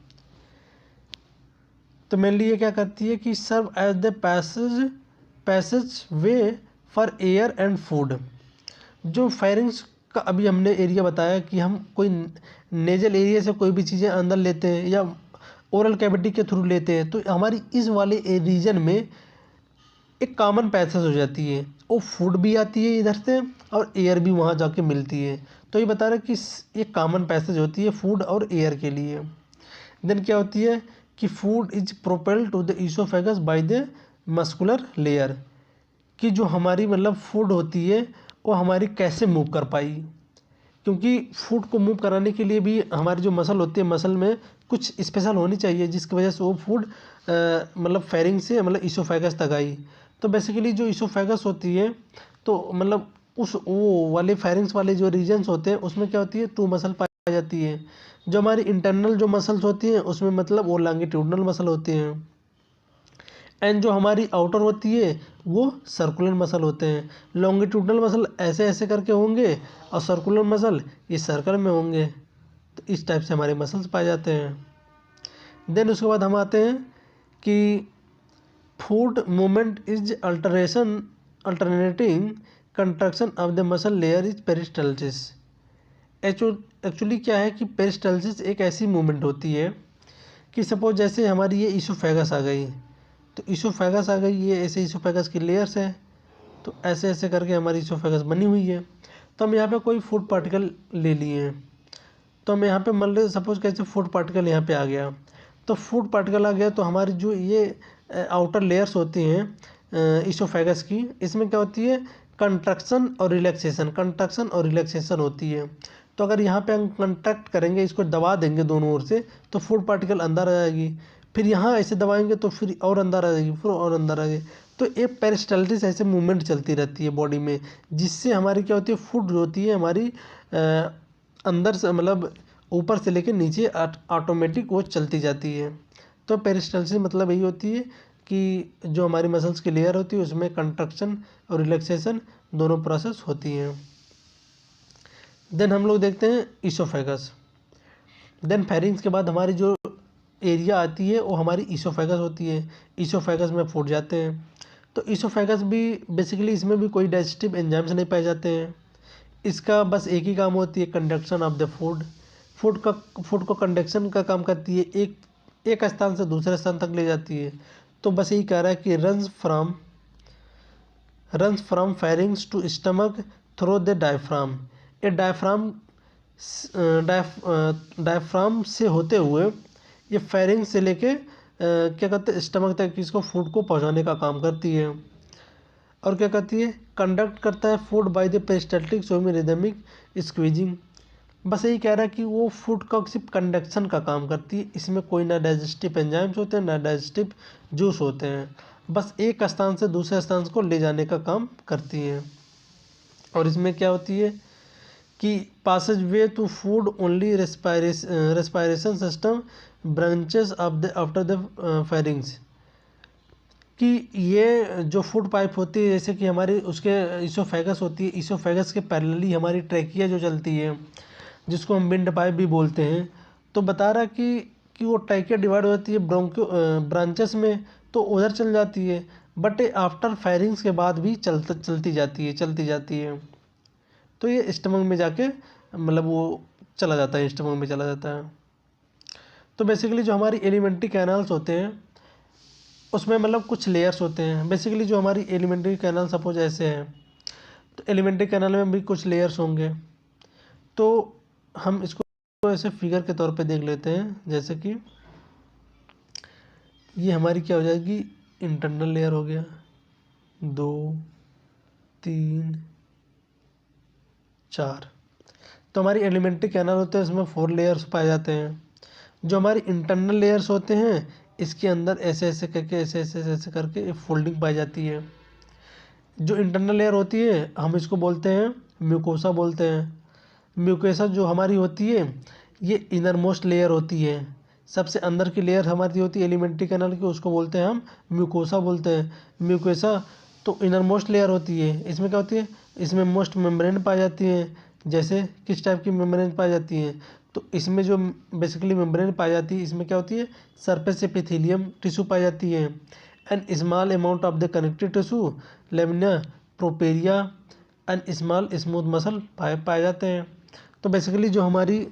तो मेनली ये क्या करती है कि serve as the passageway for air and food. जो फेरिंग्स का अभी हमने एरिया बताया कि हम कोई नेजल एरिया से कोई भी चीज़ें अंदर लेते हैं या ओरल कैविटी के थ्रू लेते हैं, तो हमारी इस वाले रीजन में एक कॉमन पैसेज हो जाती है, वो फूड भी आती है इधर से और एयर भी वहाँ जाके मिलती है। तो ये बता रहा है कि एक कॉमन पैसेज होती है फूड और एयर के लिए। देन क्या होती है कि food is propelled to the oesophagus by the muscular layer, कि जो हमारी मतलब फूड होती है वो हमारी कैसे मूव कर पाई, क्योंकि फूड को मूव कराने के लिए भी हमारी जो मसल होती है, मसल में कुछ स्पेशल होनी चाहिए जिसकी वजह से वो फूड मतलब फेरिंग से मतलब ईसोफेगस तक आई। तो बेसिकली जो ईसोफेगस होती है तो मतलब उस वो वाले फेरिंग्स वाले जो रीजन्स होते हैं उसमें क्या होती है, टू मसल पाई जाती है। जो हमारी इंटरनल जो मसल्स होती हैं उसमें मतलब वो लॉन्गिट्यूडनल मसल होते हैं, एंड जो हमारी आउटर होती है वो सर्कुलर मसल होते हैं। लॉन्गिट्यूडनल मसल ऐसे ऐसे करके होंगे और सर्कुलर मसल ये सर्कल में होंगे। तो इस टाइप से हमारे मसल्स पाए जाते हैं। देन उसके बाद हम आते हैं कि food movement is alternating contraction of the muscle layer is peristalsis. Actually क्या है कि पेरिस्टल्सिस एक ऐसी मूवमेंट होती है कि सपोज जैसे हमारी ये ईसोफेगस आ गई, तो ईसोफेगस आ गई, ये ऐसे ईसोफेगस की लेयर्स है, तो ऐसे ऐसे करके हमारी ईसोफेगस बनी हुई है। तो हम यहाँ पे कोई फूड पार्टिकल ले लिए हैं, तो हम यहाँ पे मान लो सपोज कैसे फूड पार्टिकल यहाँ पे आ गया, तो फूड पार्टिकल आ गया तो हमारी जो ये आउटर लेयर्स होती हैं ईसोफेगस की, इसमें क्या होती है कंट्रक्शन और रिलैक्सेशन होती है। तो अगर यहाँ पे हम कंट्रैक्ट करेंगे, इसको दबा देंगे दोनों ओर से, तो फूड पार्टिकल अंदर आ जाएगी, फिर यहाँ ऐसे दबाएंगे तो फिर और अंदर आ जाएगी, फिर और अंदर आ जाएगी। तो एक पेरिस्टाल्टिस ऐसे मूवमेंट चलती रहती है बॉडी में, जिससे हमारी क्या होती है फूड जो होती है हमारी अंदर से मतलब ऊपर से लेकर नीचे ऑटोमेटिक वो चलती जाती है। तो पेरिस्टाल्सिस मतलब यही होती है कि जो हमारी मसल्स की लेयर होती है उसमें कंट्रक्शन और रिलैक्सेशन दोनों प्रोसेस होती हैं। देन हम लोग देखते हैं ईसोफेगस। देन फेरिंग्स के बाद हमारी जो एरिया आती है वो हमारी ईसोफेगस होती है। ईसोफेगस में फूट जाते हैं। तो ईसोफेगस भी बेसिकली इसमें भी कोई डाइजेस्टिव एंजाइम्स नहीं पाए जाते हैं। इसका बस एक ही काम होती है conduction of the food. Food को कंडक्शन का काम करती है, एक स्थान से दूसरे स्थान तक ले जाती है। तो बस यही कह रहा है कि runs from pharynx to stomach through the diaphragm. ये डायफ्राम से होते हुए ये फेरिंग से लेके क्या कहते हैं स्टमक तक इसको फूड को पहुंचाने का काम करती है। और क्या करती है कंडक्ट करता है food by the peristaltic semi rhythmic squeezing. बस यही कह रहा है कि वो फूड का सिर्फ कंडक्शन का काम करती है, इसमें कोई ना डाइजेस्टिव एंजाइम्स होते हैं ना डाइजेस्टिव जूस होते हैं, बस एक स्थान से दूसरे स्थान को ले जाने का काम करती है। और इसमें क्या होती है कि passageway to food only respiration system branches of the after the pharynx, कि ये जो फूड पाइप होती है जैसे कि हमारी उसके ईसोफेगस होती है, ईसोफेगस के पैरेलली हमारी ट्रैकिया जो चलती है जिसको हम विंड पाइप भी बोलते हैं। तो बता रहा कि वो ट्रैकिया डिवाइड हो जाती है ब्रांचेस में, तो उधर चल जाती है, बट आफ्टर फेरिंग्स के बाद भी चलती जाती है। तो ये स्टमक में जाके मतलब वो चला जाता है, स्टमक में चला जाता है। तो बेसिकली जो हमारी एलिमेंट्री कैनाल्स होते हैं उसमें मतलब कुछ लेयर्स होते हैं। बेसिकली जो हमारी एलिमेंट्री कैनाल सपोज ऐसे हैं, तो एलिमेंट्री कैनाल में भी कुछ लेयर्स होंगे। तो हम इसको ऐसे फिगर के तौर पे देख लेते हैं, जैसे कि ये हमारी क्या हो जाएगी इंटरनल लेयर हो गया, 2 3 4। तो हमारी एलिमेंट्री कैनाल होते हैं इसमें 4 लेयर्स पाए जाते हैं। जो हमारी इंटरनल लेयर्स होते हैं इसके अंदर ऐसे ऐसे करके ऐसे करके फोल्डिंग पाई जाती है। जो इंटरनल लेयर होती है हम इसको बोलते हैं म्यूकोसा बोलते हैं। म्यूकोसा जो हमारी होती है ये इनर मोस्ट लेयर होती है, सबसे अंदर की लेयर हमारी होती है एलिमेंट्री कैनाल की, उसको बोलते हैं हम म्यूकोसा बोलते हैं। म्यूकोसा तो इनर मोस्ट लेयर होती है। इसमें क्या होती है, इसमें मोस्ट मेम्ब्रेन पाई जाती है। जैसे किस टाइप की मेम्ब्रेन पाई जाती है, तो इसमें जो बेसिकली मेम्ब्रेन पाई जाती है इसमें क्या होती है, सरफेस एपिथेलियम टिश्यू पाई जाती है and small amount of the connective tissue lamina propria and small smooth muscle पाए जाते हैं। तो बेसिकली जो हमारी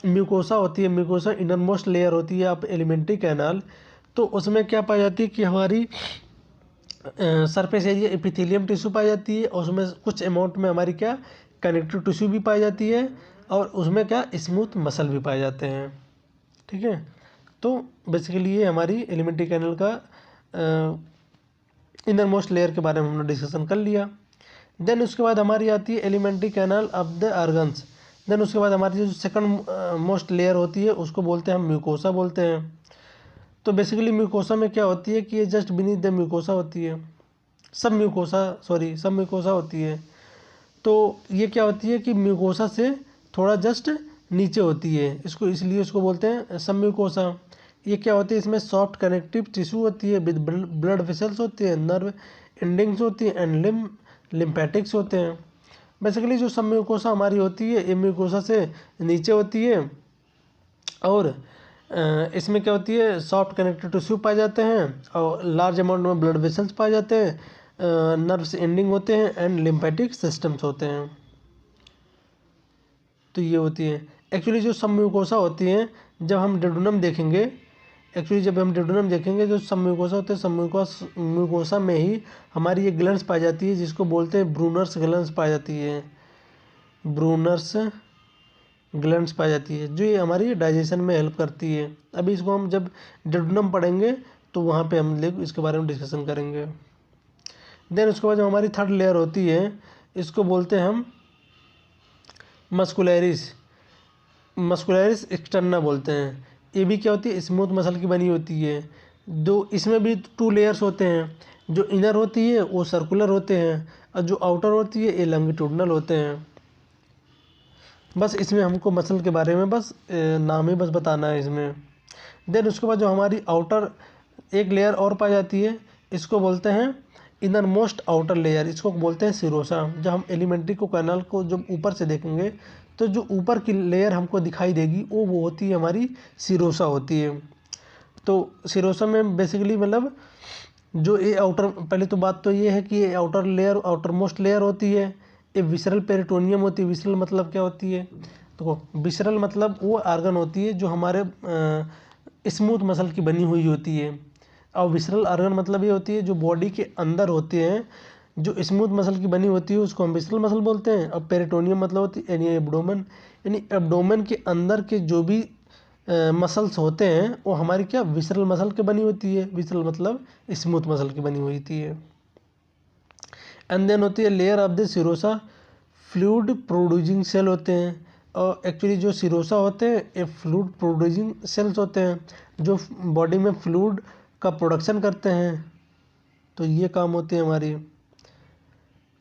म्यूकोसा होती है, म्यूकोसा इनर मोस्ट लेयर होती है ऑफ एलिमेंट्री कैनाल, तो उसमें क्या पाई जाती है कि हमारी सरफेस एरिया एपिथेलियम टिश्यू पाई जाती है और उसमें कुछ अमाउंट में हमारी क्या कनेक्टिव टिश्यू भी पाई जाती है और उसमें क्या स्मूथ मसल भी पाए जाते हैं। ठीक है, तो बेसिकली ये हमारी एलिमेंट्री कैनाल का इनर मोस्ट लेयर के बारे में हमने डिस्कशन कर लिया। देन उसके बाद हमारी आती है alimentary canal of the organs. Then उसके बाद हमारी जो सेकंड मोस्ट लेयर होती है उसको बोलते हैं हम म्यूकोसा बोलते हैं। तो बेसिकली म्यूकोसा में क्या होती है कि ये जस्ट बीनीथ द म्यूकोसा होती है, सब म्यूकोसा होती है। तो ये क्या होती है कि म्यूकोसा से थोड़ा जस्ट नीचे होती है, इसको इसलिए उसको बोलते हैं सब म्यूकोसा। ये क्या होती है, इसमें सॉफ्ट कनेक्टिव टिश्यू होती है विद ब्लड वेसल्स होते हैं, नर्व एंडिंग्स होती है एंड लिम्फेटिक्स होते हैं। बेसिकली जो सब म्यूकोसा हमारी होती है ये म्यूकोसा से नीचे होती है और इसमें क्या होती है, सॉफ्ट कनेक्टिव टिश्यू पाए जाते हैं और लार्ज अमाउंट में ब्लड वेसल्स पाए जाते हैं, नर्व्स एंडिंग होते हैं एंड लिम्फेटिक सिस्टम्स होते हैं। तो ये होती है एक्चुअली जो सब म्यूकोसा होती हैं। जब हम डेडुनम देखेंगे, जो सब म्यूकोसा होते हैं, सब म्यूकोसा में ही हमारी ये ग्लैंड्स पाई जाती है जिसको बोलते हैं ब्रूनर्स ग्लैंड्स पाई जाती है, ब्रूनर्स ग्लैंड्स पाई जाती है जो ये हमारी डाइजेशन में हेल्प करती है। अभी इसको हम जब डेडुनम पढ़ेंगे तो वहाँ पे हम लोग इसके बारे में डिस्कशन करेंगे। देन उसके बाद जो हमारी थर्ड लेयर होती है इसको बोलते हैं हम मस्कुलरिस एक्सटर्ना बोलते हैं। ये भी क्या होती है, स्मूथ मसल की बनी होती है। दो इसमें भी 2 लेयर्स होते हैं, जो इनर होती है वो सर्कुलर होते हैं और जो आउटर होती है ये लॉन्गिट्यूडनल होते हैं। बस इसमें हमको मसल के बारे में बस नाम ही बस बताना है इसमें। देन उसके बाद जो हमारी आउटर एक लेयर और पाई जाती है इसको बोलते हैं इनर मोस्ट आउटर लेयर, इसको बोलते हैं सिरोसा। जब हम एलिमेंट्री को कैनाल को जब ऊपर से देखेंगे तो जो ऊपर की लेयर हमको दिखाई देगी वो होती है हमारी सिरोसा होती है। तो सिरोसा में बेसिकली मतलब जो ये आउटर, पहले तो बात तो ये है कि ये outer layer outer most layer होती है, ये विसरल पेरिटोनियम होती है। विसरल मतलब क्या होती है, तो विसरल मतलब वो आर्गन होती है जो हमारे स्मूथ मसल की बनी हुई होती है। और विसरल आर्गन मतलब ये होती है जो बॉडी के अंदर होते हैं, जो स्मूथ मसल की बनी होती है उसको हम विसरल मसल बोलते हैं। और पेरिटोनियम मतलब होती है यानी एब्डोमेन, यानी एब्डोमेन के अंदर के जो भी मसल्स होते हैं वो हमारी क्या विसरल मसल की बनी होती है। विसरल मतलब स्मूथ मसल की बनी हुई होती है। एंड देन होती है layer of the serosa, fluid producing cell होते हैं। और एक्चुअली जो सिरोसा होते हैं ये फ्लूइड प्रोड्यूसिंग सेल्स होते हैं जो बॉडी में फ्लूइड का प्रोडक्शन करते हैं। तो ये काम होती है हमारी।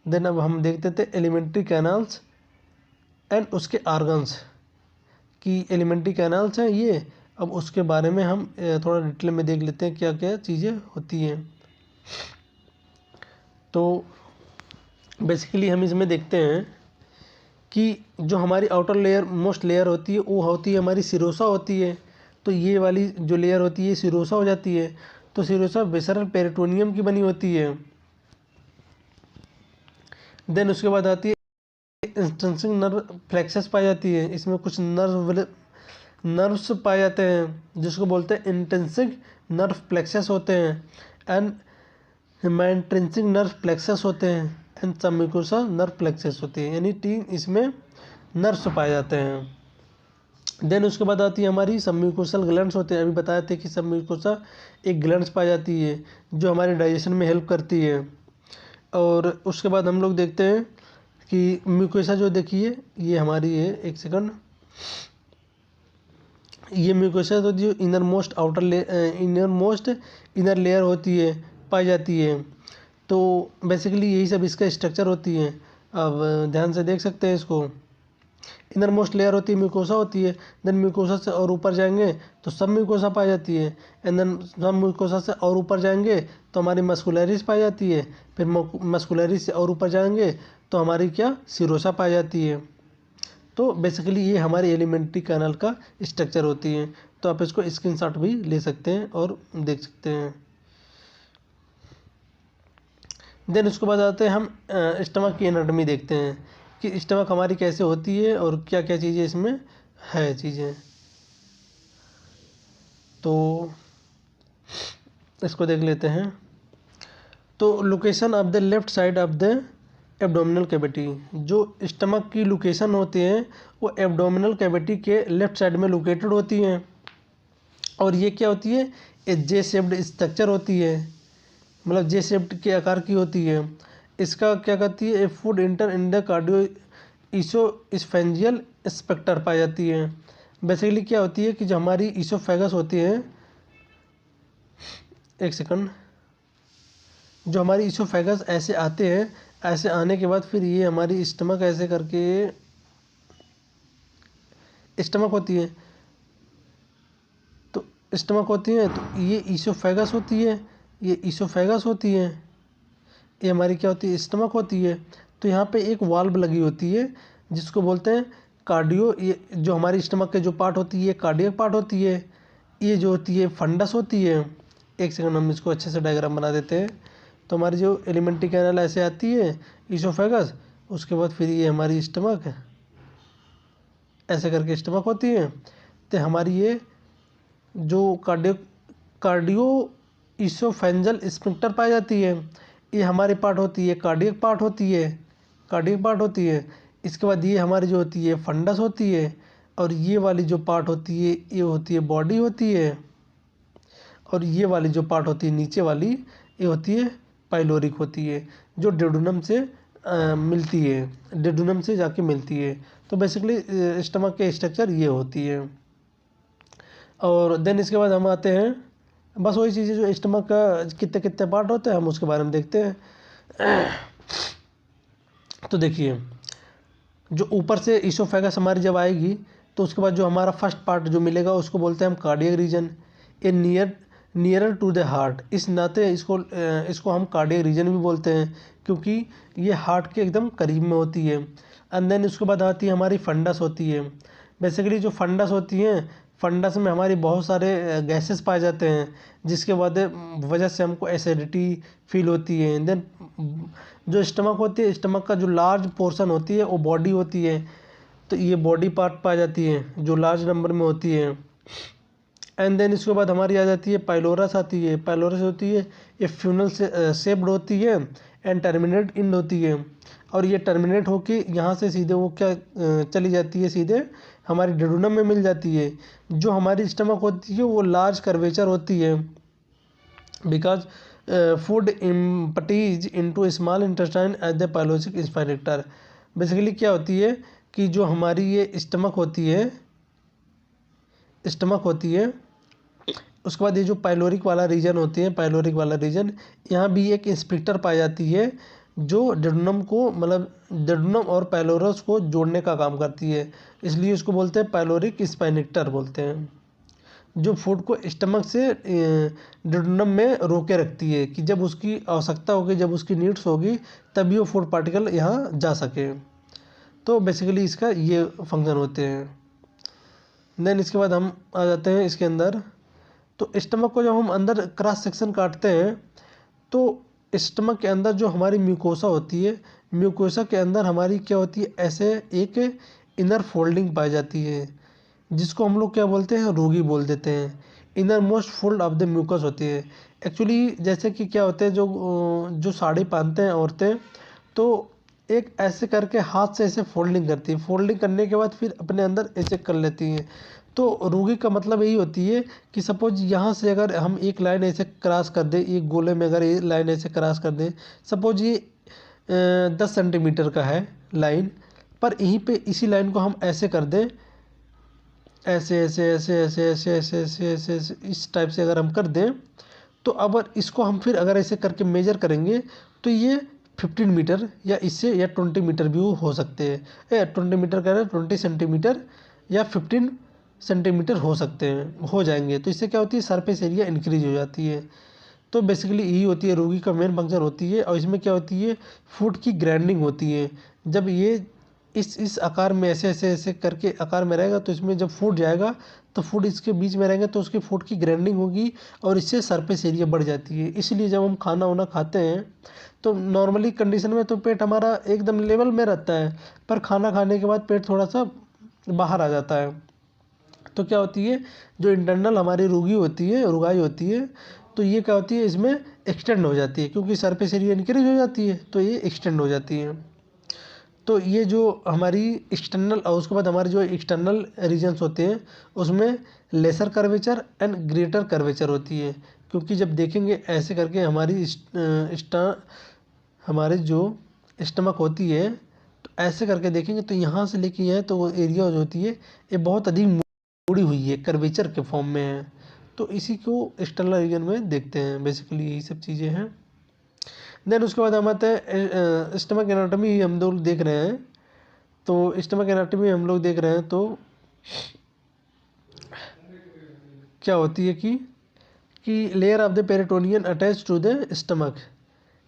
देन अब हम देखते थे एलिमेंट्री कैनाल्स एंड उसके आर्गन्स की एलिमेंट्री कैनाल्स हैं ये। अब उसके बारे में हम थोड़ा डिटेल में देख लेते हैं क्या क्या चीज़ें होती हैं। तो बेसिकली हम इसमें देखते हैं कि जो हमारी आउटर लेयर मोस्ट लेयर होती है वो होती है हमारी सिरोसा होती है। तो ये वाली जो लेयर होती है सिरोसा हो जाती है। तो सिरोसा विसरल पेरिटोनियम की बनी होती है। देन उसके बाद आती है इंट्रिंसिक नर्व फ्लेक्सस पाई जाती है। इसमें कुछ नर्व्स पाए जाते हैं जिसको बोलते हैं इंट्रिंसिक नर्व फ्लेक्सस होते हैं एंड हेमाइंट्रिंसिक नर्व फ्लेक्सस होते हैं एंड सबम्यूकोसा नर्व फ्लेक्सस होती है, यानी 3 इसमें नर्व्स पाए जाते हैं। देन उसके बाद आती है हमारी सबम्यूकोसल ग्लैंड्स होते हैं। अभी बताए थे कि सबम्यूकोसा एक ग्लैंड्स पाई जाती है जो हमारे डाइजेशन में हेल्प करती है। और उसके बाद हम लोग देखते हैं कि म्यूकोसा जो देखिए ये हमारी है, एक सेकंड, ये म्यूकोसा तो जो इनर मोस्ट इनर लेयर होती है पाई जाती है। तो बेसिकली यही सब इसका स्ट्रक्चर होती है। अब ध्यान से देख सकते हैं इसको। इनर मोस्ट लेयर होती है म्यूकोसा होती है। देन म्यूकोसा से और ऊपर जाएंगे तो सब म्यूकोसा पाई जाती है। एंड देन सब म्यूकोसा से और ऊपर जाएंगे तो हमारी मस्कुलरिस पाई जाती है। फिर मस्कुलरिस से और ऊपर जाएंगे तो हमारी क्या सीरोसा पाई जाती है। तो बेसिकली ये हमारी एलिमेंट्री कैनाल का स्ट्रक्चर होती है। तो आप इसको स्क्रीनशॉट भी ले सकते हैं और देख सकते हैं। देन उसके बाद आते हैं हम स्टमक की एनाटॉमी देखते हैं कि स्टमक हमारी कैसे होती है और क्या क्या चीज़ें इसमें है चीज़ें। तो इसको देख लेते हैं। तो location of the left side of the abdominal cavity, जो स्टमक की लोकेशन होती है वो एब्डोमिनल कैविटी के लेफ्ट साइड में लोकेटेड होती हैं। और ये क्या होती है, ए जे शेप्ड स्ट्रक्चर होती है, मतलब जे शेप्ड के आकार की होती है। इसका क्या कहती है, a food enter in the cardio oesophageal sphincter पाई जाती है। बेसिकली क्या होती है कि जो हमारी ईसोफेगस होती है, एक सेकंड, जो हमारी ईसोफेगस ऐसे आते हैं, ऐसे आने के बाद फिर ये हमारी स्टमक ऐसे करके स्टमक होती है। तो स्टमक होती है तो ये ईसोफेगस होती है, ये ईसोफेगस होती है, ये हमारी क्या होती है, स्टमक होती है। तो यहाँ पे एक वाल्व लगी होती है जिसको बोलते हैं कार्डियो, ये जो हमारी स्टमक के जो पार्ट होती है ये कार्डियक पार्ट होती है। ये जो होती है फंडस होती है। एक सेकंड हम इसको अच्छे से डायग्राम बना देते हैं। तो हमारी जो एलिमेंट्री कैनाल ऐसे आती है ईसोफेगस, उसके बाद फिर ये हमारी स्टमक ऐसे करके स्टमक होती है। तो हमारी ये जो कार्डियो ईसोफेंजल स्फिंक्टर पाई जाती है, ये हमारी पार्ट होती है, कार्डियक पार्ट होती है, कार्डियक पार्ट होती है। इसके बाद ये हमारी जो होती है फंडस होती है, और ये वाली जो पार्ट होती है ये होती है बॉडी होती है, और ये वाली जो पार्ट होती है नीचे वाली ये होती है पाइलोरिक होती है, जो डेडुनम से मिलती है, डेडुनम से जाके मिलती है। तो बेसिकली स्टमक के स्ट्रक्चर ये होती है। और देन इसके बाद हम आते हैं, बस वही चीज़ें जो स्टमक का कितने कितने पार्ट होते हैं हम उसके बारे में देखते हैं। तो देखिए, जो ऊपर से ईसोफेगस हमारी जब आएगी तो उसके बाद जो हमारा फर्स्ट पार्ट जो मिलेगा उसको बोलते हैं हम कार्डियक रीजन, ये नियरर टू द हार्ट। इस नाते इसको हम कार्डियक रीजन भी बोलते हैं क्योंकि ये हार्ट के एकदम करीब में होती है। एंड देन उसके बाद आती है हमारी फंडस होती है। बेसिकली जो फंडस होती हैं, फंडस में हमारी बहुत सारे गैसेस पाए जाते हैं जिसके वजह से हमको एसिडिटी फील होती है। देन जो स्टमक होती है, स्टमक का जो लार्ज पोर्शन होती है वो बॉडी होती है, तो ये बॉडी पार्ट पाई जाती है जो लार्ज नंबर में होती है। एंड देन इसके बाद हमारी आ जाती है पाइलोरस आती है। पाइलोरस होती है ये फ्यूनल से शेप्ड होती है एंड टर्मिनेट इंड होती है, और ये टर्मिनेट होके यहाँ से सीधे वो क्या चली जाती है, सीधे हमारी डेडुनम में मिल जाती है। जो हमारी स्टमक होती है वो लार्ज कर्वेचर होती है because food empties into small intestine at the pyloric sphincter. Basically क्या होती है कि जो हमारी ये स्टमक होती है, स्टमक होती है, उसके बाद ये जो पाइलोरिक वाला रीजन होती है, पाइलोरिक वाला रीजन, यहाँ भी एक स्फिंक्टर पाई जाती है जो डेडुनम को, मतलब डेडुनम और पाइलोरस को जोड़ने का काम करती है, इसलिए उसको बोलते हैं पाइलोरिक स्पाइनेक्टर बोलते हैं, जो फूड को स्टमक से डेडुनम में रोके रखती है कि जब उसकी आवश्यकता होगी, जब उसकी नीड्स होगी तभी वो फूड पार्टिकल यहाँ जा सके। तो बेसिकली इसका ये फंक्शन होते हैं। देन इसके बाद हम आ जाते हैं इसके अंदर। तो स्टमक को जब हम अंदर क्रॉस सेक्शन काटते हैं तो स्टमक के अंदर जो हमारी म्यूकोसा होती है, म्यूकोसा के अंदर हमारी क्या होती है, ऐसे एक इनर फोल्डिंग पाई जाती है जिसको हम लोग क्या बोलते हैं, रोगी बोल देते हैं। Innermost fold of the mucus होती है। एक्चुअली जैसे कि क्या होते हैं, जो साड़ी पहनते हैं औरतें, तो एक ऐसे करके हाथ से ऐसे फोल्डिंग करती है, फोल्डिंग करने के बाद फिर अपने अंदर ऐसे कर लेती हैं। तो रोगी का मतलब यही होती है कि सपोज यहाँ से अगर हम एक लाइन ऐसे क्रॉस कर दें, एक गोले में अगर ये लाइन ऐसे क्रॉस कर दें, सपोज ये 10 सेंटीमीटर का है लाइन, पर यहीं पे इसी लाइन को हम ऐसे कर दें, ऐसे ऐसे ऐसे ऐसे ऐसे ऐसे ऐसे ऐसे ऐसे इस टाइप से अगर हम कर दें, तो अब इसको हम फिर अगर ऐसे करके मेजर करेंगे तो ये 15 मीटर या इससे या 20 मीटर भी हो सकते हैं। 20 मीटर कह रहे हैं, 20 सेंटीमीटर या 15 सेंटीमीटर हो सकते हैं, हो जाएंगे। तो इससे क्या होती है, सरफेस एरिया इंक्रीज हो जाती है। तो बेसिकली यही होती है रोगी का मेन फंक्शन होती है। और इसमें क्या होती है, फूड की ग्राइंडिंग होती है। जब ये इस आकार में ऐसे ऐसे ऐसे करके आकार में रहेगा, तो इसमें जब फूड जाएगा तो फूड इसके बीच में रहेंगे, तो उसकी फूड की ग्राइंडिंग होगी और इससे सरफेस एरिया बढ़ जाती है। इसलिए जब हम खाना वाना खाते हैं तो नॉर्मली कंडीशन में तो पेट हमारा एकदम लेवल में रहता है, पर खाना खाने के बाद पेट थोड़ा सा बाहर आ जाता है। तो क्या होती है, जो इंटरनल हमारी रुगाई होती है, तो ये क्या होती है, इसमें एक्सटेंड हो जाती है, क्योंकि सरफेस एरिया इंक्रीज हो जाती है तो ये एक्सटेंड हो जाती है। तो ये जो हमारी एक्सटर्नल और उसके बाद हमारे जो एक्सटर्नल रीजन्स होते हैं उसमें lesser curvature and greater curvature होती है। क्योंकि जब देखेंगे ऐसे करके हमारी जो स्टमक होती है, तो ऐसे करके देखेंगे तो यहाँ से लेके यहाँ तो वो एरिया जो होती है ये बहुत अधिक मुड़ी हुई है, कर्वेचर के फॉर्म में है। तो इसी को एक्सटर्नल रीजन में देखते हैं। बेसिकली यही सब चीज़ें हैं। देन उसके बाद हम आते हैं स्टमक एनाटॉमी हम लोग देख रहे हैं। तो स्टमक एनाटॉमी हम लोग देख रहे हैं तो क्या होती है कि layer of the peritoneum attach to the stomach.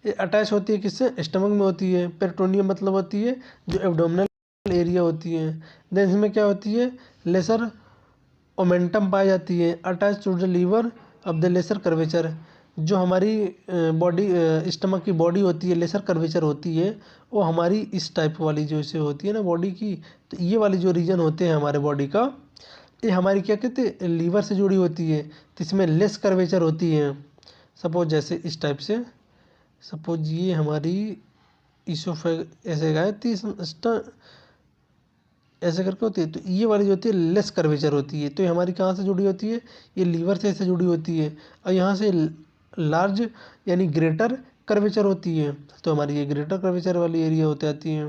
ये अटैच होती है किससे, स्टमक में होती है। पेरिटोनियम मतलब होती है जो एब्डोमिनल एरिया होती है। देन इसमें क्या होती है, लेसर ओमेंटम पाई जाती है attach to the liver of the lesser curvature. जो हमारी बॉडी स्टमक की बॉडी होती है, लेसर कर्वेचर होती है, वो हमारी इस टाइप वाली जो से होती है ना बॉडी की। तो ये वाली जो रीजन होते हैं हमारे बॉडी का, ये हमारी क्या कहते हैं, लीवर से जुड़ी होती है। तो इसमें लेस कर्वेचर होती है। सपोज जैसे इस टाइप से, सपोज ये हमारी इसोफेग ऐसे गए तो ऐसे करके होती है। तो ये वाली जो होती है लेस कर्वेचर होती है। तो ये हमारी कहाँ से जुड़ी होती है, ये लीवर से ऐसे जुड़ी होती है। और यहाँ से लार्ज यानी ग्रेटर कर्वेचर होती है। तो हमारी ये ग्रेटर कर्वेचर वाली एरिया होती आती है।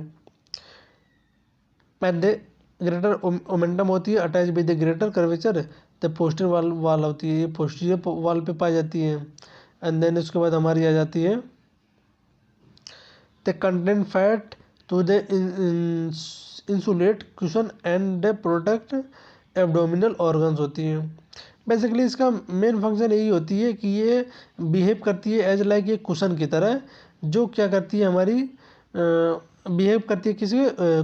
एंड द ग्रेटर ओमेंटम होती है attach with the greater curvature. The posterior वाल होती है, ये पोस्टीरियर वाल पे पाई जाती है। एंड देन उसके बाद हमारी आ जाती है the content fat to the insulate question and the protect abdominal organs होती है। बेसिकली इसका मेन फंक्शन यही होती है कि ये बिहेव करती है एज लाइक ये कुशन की तरह, जो क्या करती है हमारी बिहेव करती है किसी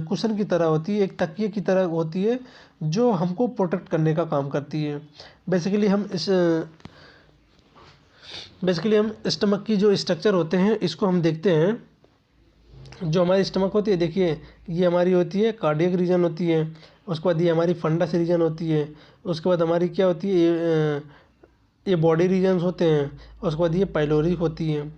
कुशन की तरह होती है, एक तकिए की तरह होती है, जो हमको प्रोटेक्ट करने का काम करती है। बेसिकली हम स्टमक की जो स्ट्रक्चर होते हैं इसको हम देखते हैं। जो हमारी स्टमक होती है, देखिए ये हमारी होती है कार्डियक रीजन होती है। उसके बाद ये हमारी फंडस रीजन होती है। उसके बाद हमारी क्या होती है, ये बॉडी रीजन्स होते हैं। उसके बाद ये पाइलोरी होती है।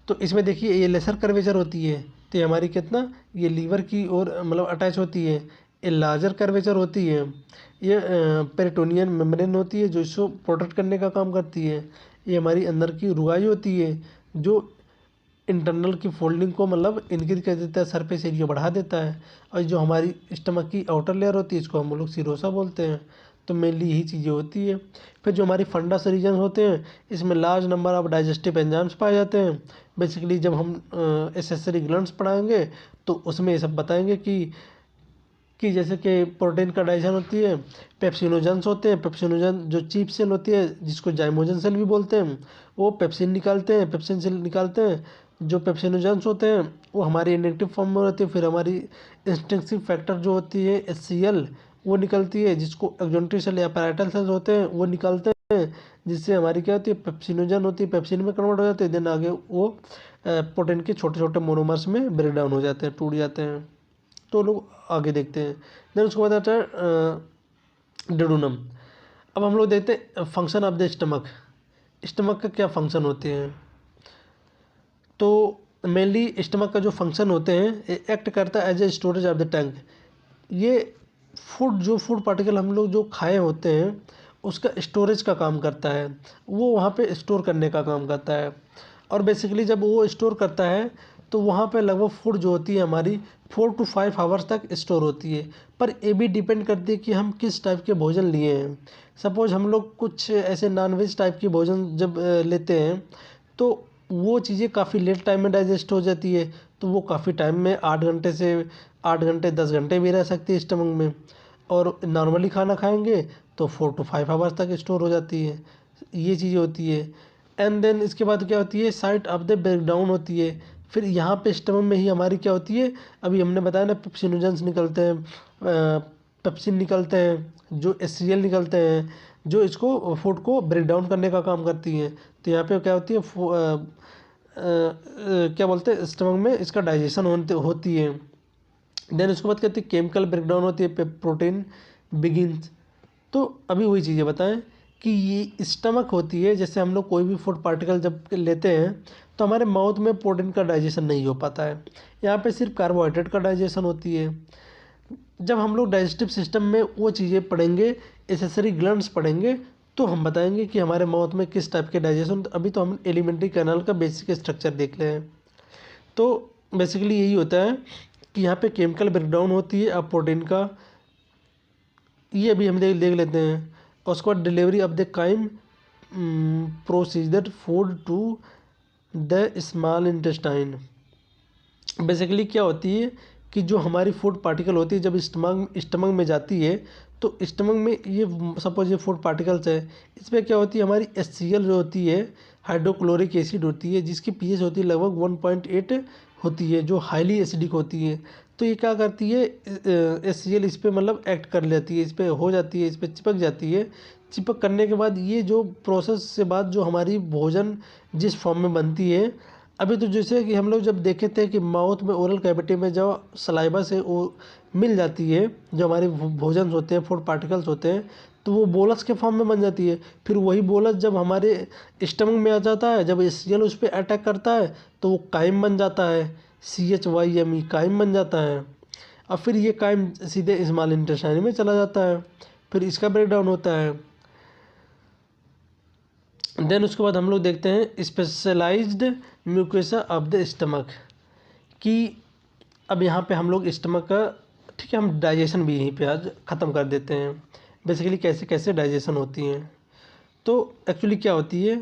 तो इसमें देखिए ये लेसर कर्वेचर होती है, तो ये हमारी कितना, ये लीवर की ओर मतलब अटैच होती है। ये लार्जर कर्वेचर होती है, ये पेरिटोनियन मेम्ब्रेन होती है जो इसको प्रोटेक्ट करने का काम करती है। ये हमारी अंदर की रुगाई होती है जो इंटरनल की फोल्डिंग को मतलब इंक्रीज कर देता है, सरफेस एरिया बढ़ा देता है। और जो हमारी स्टमक की आउटर लेयर होती है इसको हम लोग सिरोसा बोलते हैं। तो मेनली यही चीज़ें होती है। फिर जो हमारी फंडस रीजन होते हैं इसमें large number of digestive enzymes पाए जाते हैं। बेसिकली जब हम एसेसरी ग्लैंड्स पढ़ाएंगे तो उसमें ये सब बताएंगे कि जैसे कि प्रोटीन का डाइजेशन होती है, पेप्सिनोजेंस होते हैं। पेप्सिनोजन जो चीफ सेल होती है जिसको जाइमोजन सेल भी बोलते हैं, वो पेप्सिन सेल निकालते हैं। जो पेप्सिनोजेंस होते हैं वो हमारी इनएक्टिव फॉर्म में होती है। फिर हमारी इंस्टिंक्टिव फैक्टर जो होती है HCl वो निकलती है, जिसको एक्सोनट्री सेल या पैराइटल सेल्स होते हैं वो निकालते हैं, जिससे हमारी क्या होती है, पेप्सिनोजन होती है, पेप्सिन में कन्वर्ट हो जाते हैं। देन आगे वो प्रोटीन के छोटे छोटे मोनोमर्स में ब्रेक डाउन हो जाते हैं, टूट जाते हैं। तो लोग आगे देखते हैं। देन उसके बाद आता है डेडोनम। अब हम लोग देखते हैं function of the stomach. Stomach का क्या फंक्शन होते हैं। तो मेनली स्टमक का जो फंक्शन होते हैं एक्ट करता है as a storage of the tongue. ये फूड पार्टिकल हम लोग जो खाए होते हैं उसका स्टोरेज का काम करता है, वो वहाँ पे स्टोर करने का काम करता है। और बेसिकली जब वो स्टोर करता है तो वहाँ पे लगभग फूड जो होती है हमारी 4 to 5 आवर्स तक स्टोर होती है। पर ये भी डिपेंड करती है कि हम किस टाइप के भोजन लिए हैं। सपोज हम लोग कुछ ऐसे नॉनवेज टाइप के भोजन जब लेते हैं तो वो चीज़ें काफ़ी लेट टाइम में डाइजेस्ट हो जाती है, तो वो काफ़ी टाइम में 8 घंटे 10 घंटे भी रह सकती है स्टमक में। और नॉर्मली खाना खाएंगे तो 4 to 5 आवर्स तक स्टोर हो जाती है। ये चीज़ें होती है। एंड देन इसके बाद क्या होती है, साइट ऑफ द ब्रेकडाउन होती है। फिर यहाँ पे स्टमक में ही हमारी क्या होती है, अभी हमने बताया ना, पेप्सिनोजेंस निकलते हैं, पेप्सिन निकलते हैं, जो HCl निकलते हैं, जो इसको फूड को ब्रेक डाउन करने का काम करती हैं। तो यहाँ पे क्या होती है, क्या बोलते हैं, स्टमक में इसका डाइजेशन होती है। देन उसके बाद कहते हैं केमिकल ब्रेकडाउन होती है, प्रोटीन बिगिनस। तो अभी वही चीज़ें बताएं कि ये स्टमक होती है, जैसे हम लोग कोई भी फूड पार्टिकल जब लेते हैं तो हमारे माउथ में प्रोटीन का डाइजेशन नहीं हो पाता है, यहाँ पे सिर्फ कार्बोहाइड्रेट का डाइजेशन होती है। जब हम लोग डाइजेस्टिव सिस्टम में वो चीज़ें पढ़ेंगे, एसेसरी ग्लैंड्स पढ़ेंगे, तो हम बताएंगे कि हमारे माउथ में किस टाइप के डाइजेशन। अभी तो हम एलिमेंट्री कैनाल का बेसिक स्ट्रक्चर देख रहे हैं। तो बेसिकली यही होता है कि यहाँ पे केमिकल ब्रेकडाउन होती है अब प्रोटीन का, ये अभी हम देख लेते हैं। और उसके बाद delivery of the chyme procedure food to the small intestine. Basically क्या होती है कि जो हमारी फूड पार्टिकल होती है जब स्टमक में जाती है, तो स्टमक में ये सपोज ये फूड पार्टिकल्स है, इसमें क्या होती है, हमारी HCl जो होती है, हाइड्रोक्लोरिक एसिड होती है, जिसकी pH होती है लगभग 1.8 होती है, जो हाईली एसिडिक होती है। तो ये क्या करती है, HCl इस पर मतलब एक्ट कर लेती है, इस पर हो जाती है, इस पर चिपक जाती है। चिपक करने के बाद ये जो प्रोसेस से बाद जो हमारी भोजन जिस फॉर्म में बनती है, अभी तो जैसे कि हम लोग जब देखे थे कि माउथ में, ओरल कैविटी में जो सलाइवा से वो मिल जाती है, जो हमारे भोजन होते हैं, फूड पार्टिकल्स होते हैं, तो वो बोलस के फॉर्म में बन जाती है। फिर वही बोलस जब हमारे स्टमक में आ जाता है, जब HCl उस पर अटैक करता है, तो वो काइम बन जाता है, CHYME काइम बन जाता है। अब फिर ये काइम सीधे स्मॉल इंटेस्टाइन में चला जाता है, फिर इसका ब्रेकडाउन होता है। देन उसके बाद हम लोग देखते हैं specialised mucosa of the stomach, कि अब यहाँ पे हम लोग स्टमक का, ठीक है, हम डाइजेशन भी यहीं पे आज ख़त्म कर देते हैं। बेसिकली कैसे कैसे डाइजेशन होती हैं। तो एक्चुअली क्या होती है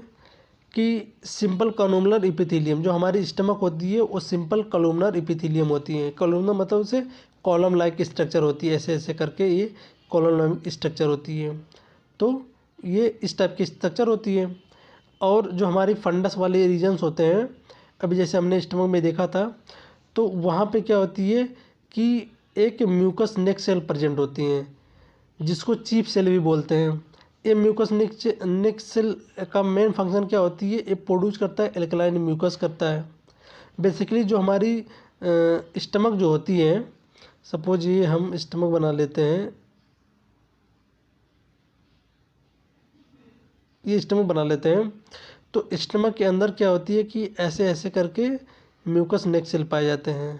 कि सिंपल कॉलमनर इपिथेलियम, जो हमारी स्टमक होती है वो सिंपल कॉलमनर इपिथेलियम होती है। कॉलमनर मतलब से कॉलम लाइक स्ट्रक्चर होती है, ऐसे ऐसे करके ये कॉलम स्ट्रक्चर होती है। तो ये इस टाइप की स्ट्रक्चर होती है। और जो हमारी फंडस वाले रीजन्स होते हैं, अभी जैसे हमने स्टमक में देखा था, तो वहाँ पे क्या होती है कि एक म्यूकस नेक सेल प्रेजेंट होती हैं, जिसको चीफ सेल भी बोलते हैं। ये म्यूकस नेक सेल का मेन फंक्शन क्या होती है, ये प्रोड्यूस करता है एल्कलाइन म्यूकस करता है। बेसिकली जो हमारी स्टमक जो होती है, सपोज ये हम स्टमक बना लेते हैं, ये स्टमक बना लेते हैं, तो स्टमक के अंदर क्या होती है कि ऐसे ऐसे करके म्यूकस नेक सेल पाए जाते हैं।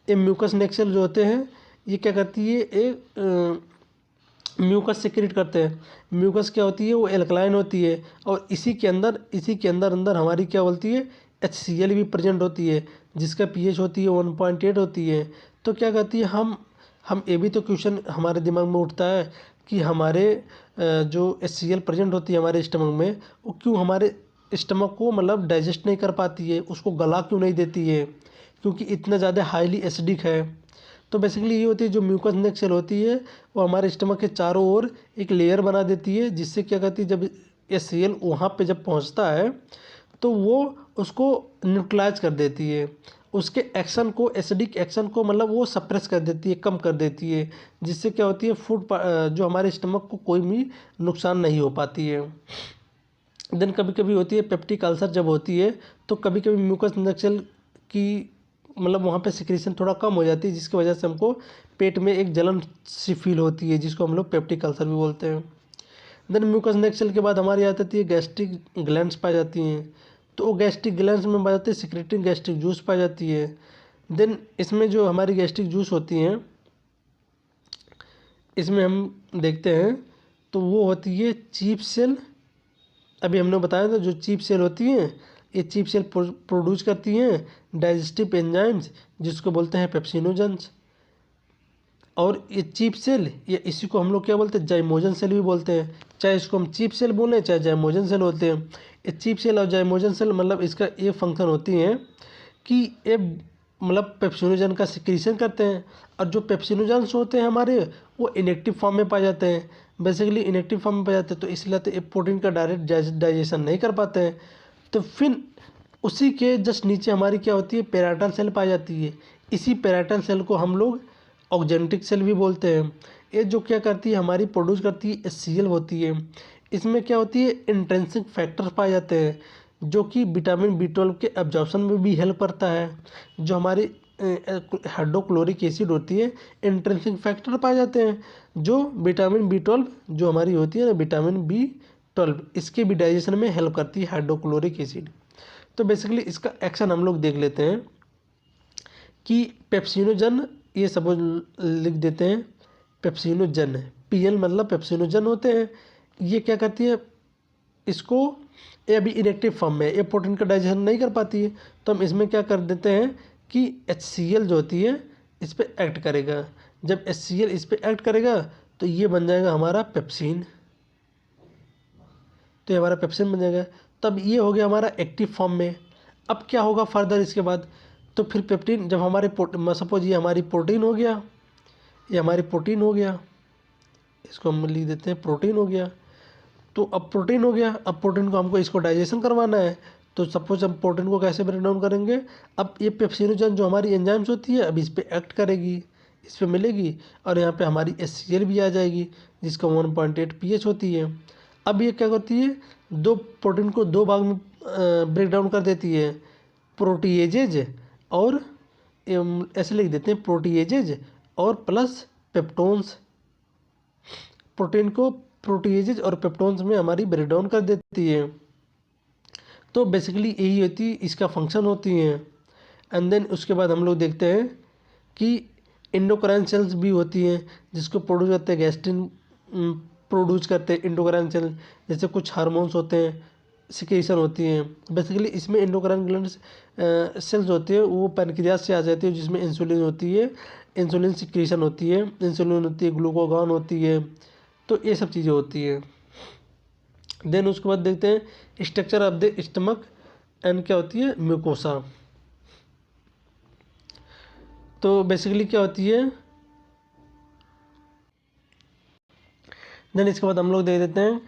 ये म्यूकस नेक सेल जो होते हैं, ये क्या करती है, एक म्यूकस सिक्रेट करते हैं। म्यूकस क्या होती है, वो एल्कलाइन होती है, और इसी के अंदर अंदर हमारी क्या बोलती है, HCl भी प्रेजेंट होती है, जिसका pH होती है 1.8 होती है। तो क्या कहती है, हम ये भी तो क्वेश्चन हमारे दिमाग में उठता है कि हमारे जो HCl प्रेजेंट होती है हमारे स्टमक में, वो क्यों हमारे स्टमक को मतलब डाइजेस्ट नहीं कर पाती है, उसको गला क्यों नहीं देती है, क्योंकि इतना ज़्यादा हाईली एसिडिक है। तो बेसिकली ये होती है, जो म्यूकस नेक सेल होती है वो हमारे स्टमक के चारों ओर एक लेयर बना देती है, जिससे क्या कहती है, जब HCl वहाँ पे जब पहुँचता है तो वो उसको न्यूट्रलाइज कर देती है, उसके एक्शन को, एसिडिक एक्शन को मतलब वो सप्रेस कर देती है, कम कर देती है, जिससे क्या होती है, जो हमारे स्टमक को कोई भी नुकसान नहीं हो पाती है। देन कभी कभी होती है पेप्टिक अल्सर, जब होती है तो कभी कभी म्यूकस नेक सेल की मतलब वहाँ पे सिक्रीशन थोड़ा कम हो जाती है, जिसकी वजह से हमको पेट में एक जलन सी फील होती है, जिसको हम लोग पेप्टिक अल्सर भी बोलते हैं। देन म्यूकस नेक सेल के बाद हमारी आ जाती है गैस्ट्रिक ग्लैंड्स पाई जाती हैं। तो वो गैस्ट्रिक ग्लैंड्स में पाई जाती है सिक्रेटिंग गैस्ट्रिक जूस पाई जाती है। देन इसमें जो हमारी गैस्ट्रिक जूस होती हैं, इसमें हम देखते हैं तो वो होती है चीफ सेल। अभी हमने बताया था, जो चीफ सेल होती हैं, ये चीफ सेल प्रोड्यूस करती हैं डाइजेस्टिव एंजाइम्स, जिसको बोलते हैं पेप्सिनोजेंस। और ये चीफ सेल, ये इसी को हम लोग क्या बोलते हैं, जाइमोजन सेल भी बोलते हैं, चाहे इसको हम चीफ सेल बोलें चाहे जाइमोजन सेल होते हैं। ये चीप सेल और जाइमोजन सेल मतलब इसका ये फंक्शन होती हैं कि ये मतलब पेप्सिनोजन का सिक्रीशन करते हैं, और जो पेप्सिनोजन्स होते हैं हमारे वो इनएक्टिव फॉर्म में पाए जाते हैं, बेसिकली इनएक्टिव फॉर्म में पाए जाते हैं, तो इसलिए तो ये प्रोटीन का डायरेक्ट डाइजेशन नहीं कर पाते हैं। तो फिर उसी के जस्ट नीचे हमारी क्या होती है, पेराइटल सेल पाई जाती है। इसी पेराइटल सेल को हम लोग ऑक्जेंटिक सेल भी बोलते हैं। ये जो क्या करती है, हमारी प्रोड्यूस करती है HCl होती है। इसमें क्या होती है, इंट्रिंसिक फैक्टर्स पाए जाते हैं जो कि विटामिन B12 के एब्जॉर्प्शन में भी हेल्प करता है। जो हमारी हाइड्रोक्लोरिक एसिड होती है, इंट्रिंसिक फैक्टर पाए जाते हैं जो विटामिन B12 जो हमारी होती है ना, विटामिन B12, इसके भी डाइजेशन में हेल्प करती है हाइड्रोक्लोरिक एसिड। तो बेसिकली इसका एक्शन हम लोग देख लेते हैं कि पेप्सिनोजन, ये सब लिख देते हैं पेप्सिनोजन, PL मतलब पेप्सिनोजन होते हैं। ये क्या करती है, इसको ये अभी इनएक्टिव फॉर्म में, ये प्रोटीन का डाइजेशन नहीं कर पाती है, तो हम इसमें क्या कर देते हैं कि HCl जो होती है इस पर एक्ट करेगा। जब HCl इस पर एक्ट करेगा तो ये बन जाएगा हमारा पेप्सिन, तो ये हमारा पेप्सिन बन जाएगा। तब ये हो गया हमारा एक्टिव फॉर्म में। अब क्या होगा फर्दर इसके बाद, तो फिर पेप्टिन जब हमारे सपोज ये हमारी प्रोटीन हो गया, ये हमारी प्रोटीन हो गया, इसको हम लिख देते हैं प्रोटीन हो गया। तो अब प्रोटीन हो गया, अब प्रोटीन को हमको इसको डाइजेशन करवाना है, तो सपोज हम प्रोटीन को कैसे ब्रेक डाउन करेंगे, अब ये पेप्सिनोजन जो हमारी एंजाइम्स होती है अब इस पर एक्ट करेगी, इस पर मिलेगी, और यहाँ पे हमारी HCl भी आ जाएगी जिसका 1.8 pH होती है। अब ये क्या करती है, दो प्रोटीन को दो भाग में ब्रेक डाउन कर देती है, प्रोटीएजेज और ऐसे लिख देते हैं प्रोटीएजेज और प्लस पेप्टोन्स। प्रोटीन को प्रोटीएजेज और पेप्टोन्स में हमारी ब्रेक डाउन कर देती है। तो बेसिकली यही होती इसका फंक्शन होती है। एंड देन उसके बाद हम लोग देखते हैं कि इंडोक्राइन सेल्स भी होती हैं जिसको प्रोड्यूस करते हैं, गैस्ट्रिन प्रोड्यूस करते हैं इंडोक्राइन सेल, जैसे कुछ हार्मोन्स होते हैं, सिक्रीशन होती हैं। बेसिकली इसमें इंडोक्राइन ग्लैंड्स सेल्स होती है वो पैनक्रियास से आ जाती है, जिसमें इंसुलिन होती है, इंसुलिन सिक्रीशन होती है, इंसुलिन होती है, ग्लूकागॉन होती है, तो ये सब चीज़ें होती हैं। देन उसके बाद देखते हैं structure of the stomach and क्या होती है, म्यूकोसा। तो बेसिकली क्या होती है, देन इसके बाद हम लोग देख देते हैं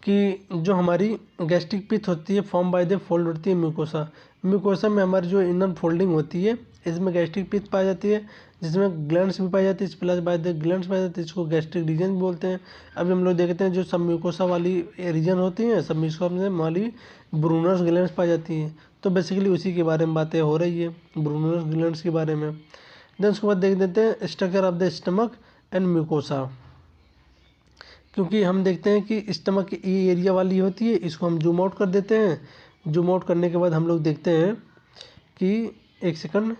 कि जो हमारी गैस्ट्रिक पिथ होती है फॉर्म बाय द फोल्ड होती है म्यूकोसा। म्यूकोसा में हमारी जो इनर फोल्डिंग होती है इसमें गैस्ट्रिक पिथ पाई जाती है, जिसमें ग्लैंड्स भी पाई जाती है, प्लस बाय द ग्लैंड्स पाई जाती है, इसको गैस्ट्रिक रीजन भी बोलते हैं। अभी हम लोग देखते हैं जो सब म्यूकोसा वाली रीजन होती हैं, सब म्यूकोसा वाली ब्रूनर्स ग्लैंड्स पाई जाती हैं। तो बेसिकली उसी के बारे में बातें हो रही है, ब्रूनर्स ग्लैंड्स के बारे में। देन उसके बाद देख देते हैं structure of the stomach and mucosa, क्योंकि हम देखते हैं कि स्टमक ये एरिया वाली होती है, इसको हम जूम आउट कर देते हैं। जूम आउट करने के बाद हम लोग देखते हैं कि एक सेकंड,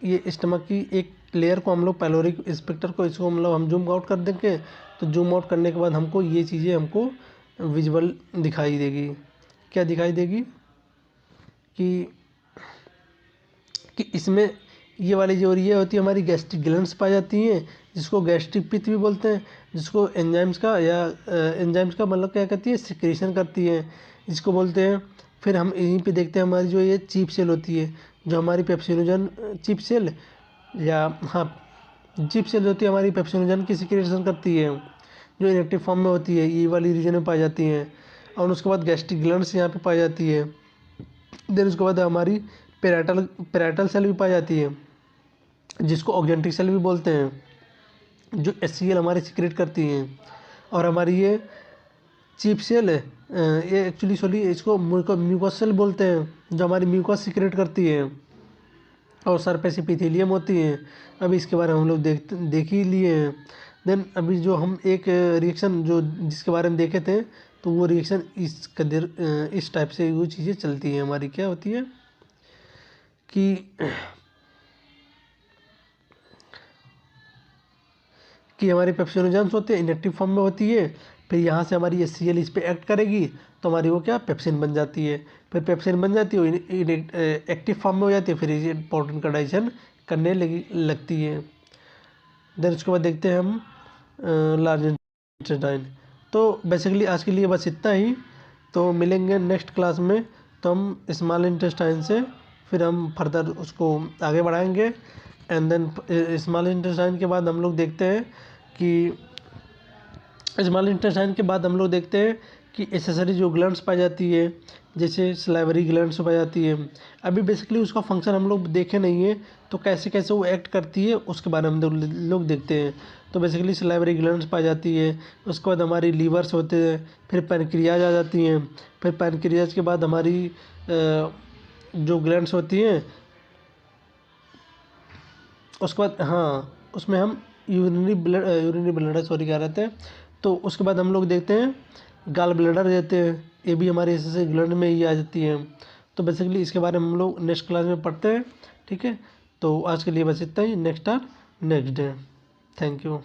ये स्टमक की एक लेयर को हम लोग पैलोरिक स्पेक्टर को इसको मतलब हम जूम आउट कर देंगे, तो जूम आउट करने के बाद हमको ये चीज़ें हमको विजुअल दिखाई देगी। क्या दिखाई देगी कि इसमें ये वाली जो ये होती है हमारी गैस्ट्रिक ग्लैंड्स पाई जाती हैं, जिसको गैस्ट्रिक पिथ भी बोलते हैं, जिसको एंजाइम्स का या एंजाइम्स का मतलब क्या करती है, सिक्रीशन करती है, जिसको बोलते हैं। फिर हम यहीं पे देखते हैं हमारी जो ये चीप सेल होती है, जो हमारी पेप्सिनोजन चीप सेल या हाँ चीप सेल होती है हमारी पेप्सिनोजन की सिक्रीशन करती है, जो इनएक्टिव फॉर्म में होती है, ये वाली रीजन में पाई जाती हैं। और उसके बाद गैस्ट्रिक ग्लैंड्स यहाँ पे पाई जाती है। देन उसके बाद हमारी पेराइटल सेल भी पाई जाती है, जिसको ऑक्जेंटिक सेल भी बोलते हैं, जो HCl हमारे सिक्रेट करती हैं। और हमारी ये चीप सेल है, ये एक्चुअली इसको म्यूकस सेल बोलते हैं, जो हमारी म्यूकस सिक्रेट करती है, और सरफेस एपिथेलियम होती है। अभी इसके बारे में हम लोग देख ही लिए हैं। देन अभी जो हम एक रिएक्शन जो जिसके बारे में देखे थे, तो वो रिएक्शन इस टाइप से वो चीज़ें चलती हैं हमारी, क्या होती है कि हमारी पेप्सिनोजन्स होते हैं इनएक्टिव फॉर्म में होती है, फिर यहाँ से हमारी HCl इस पर एक्ट करेगी, तो हमारी वो क्या पेप्सिन बन जाती है। फिर पेप्सिन बन जाती है, एक्टिव फॉर्म में हो जाती है, फिर ये प्रोटीन का डाइजेशन करने लगती है। देन उसके बाद देखते हैं हम लार्ज इंटेस्टाइन। तो बेसिकली आज के लिए बस इतना ही। तो मिलेंगे नेक्स्ट क्लास में, तो हम स्मॉल इंटेस्टाइन से फिर हम फर्दर उसको आगे बढ़ाएंगे। एंड देन स्मॉल इंटेस्टाइन के बाद हम लोग देखते हैं कि स्मॉल इंटेस्टाइन के बाद हम लोग देखते हैं कि एसेसरी जो ग्लैंड्स पाई जाती है, जैसे सलाइवरी ग्लैंड्स पाई जाती है। अभी बेसिकली उसका फंक्शन हम लोग देखे नहीं है, तो कैसे कैसे वो एक्ट करती है उसके बारे में हम लोग देखते हैं। तो बेसिकली सलाइवरी ग्लैंड्स पाई जाती है, उसके बाद हमारी लीवर्स होते हैं, फिर पैनक्रियाज आ जाती हैं, फिर पैनक्रियाज के बाद हमारी जो ग्लैंड्स होती हैं उसके बाद, हाँ, उसमें हम यूरिनरी ब्लडर सॉरी कह रहे थे। तो उसके बाद हम लोग देखते हैं गाल ब्लडर देते हैं, ये भी हमारे ऐसे ग्लैंड में ही आ जाती है। तो बेसिकली इसके बारे में हम लोग नेक्स्ट क्लास में पढ़ते हैं। ठीक है, तो आज के लिए बस इतना ही। Next day. Thank you.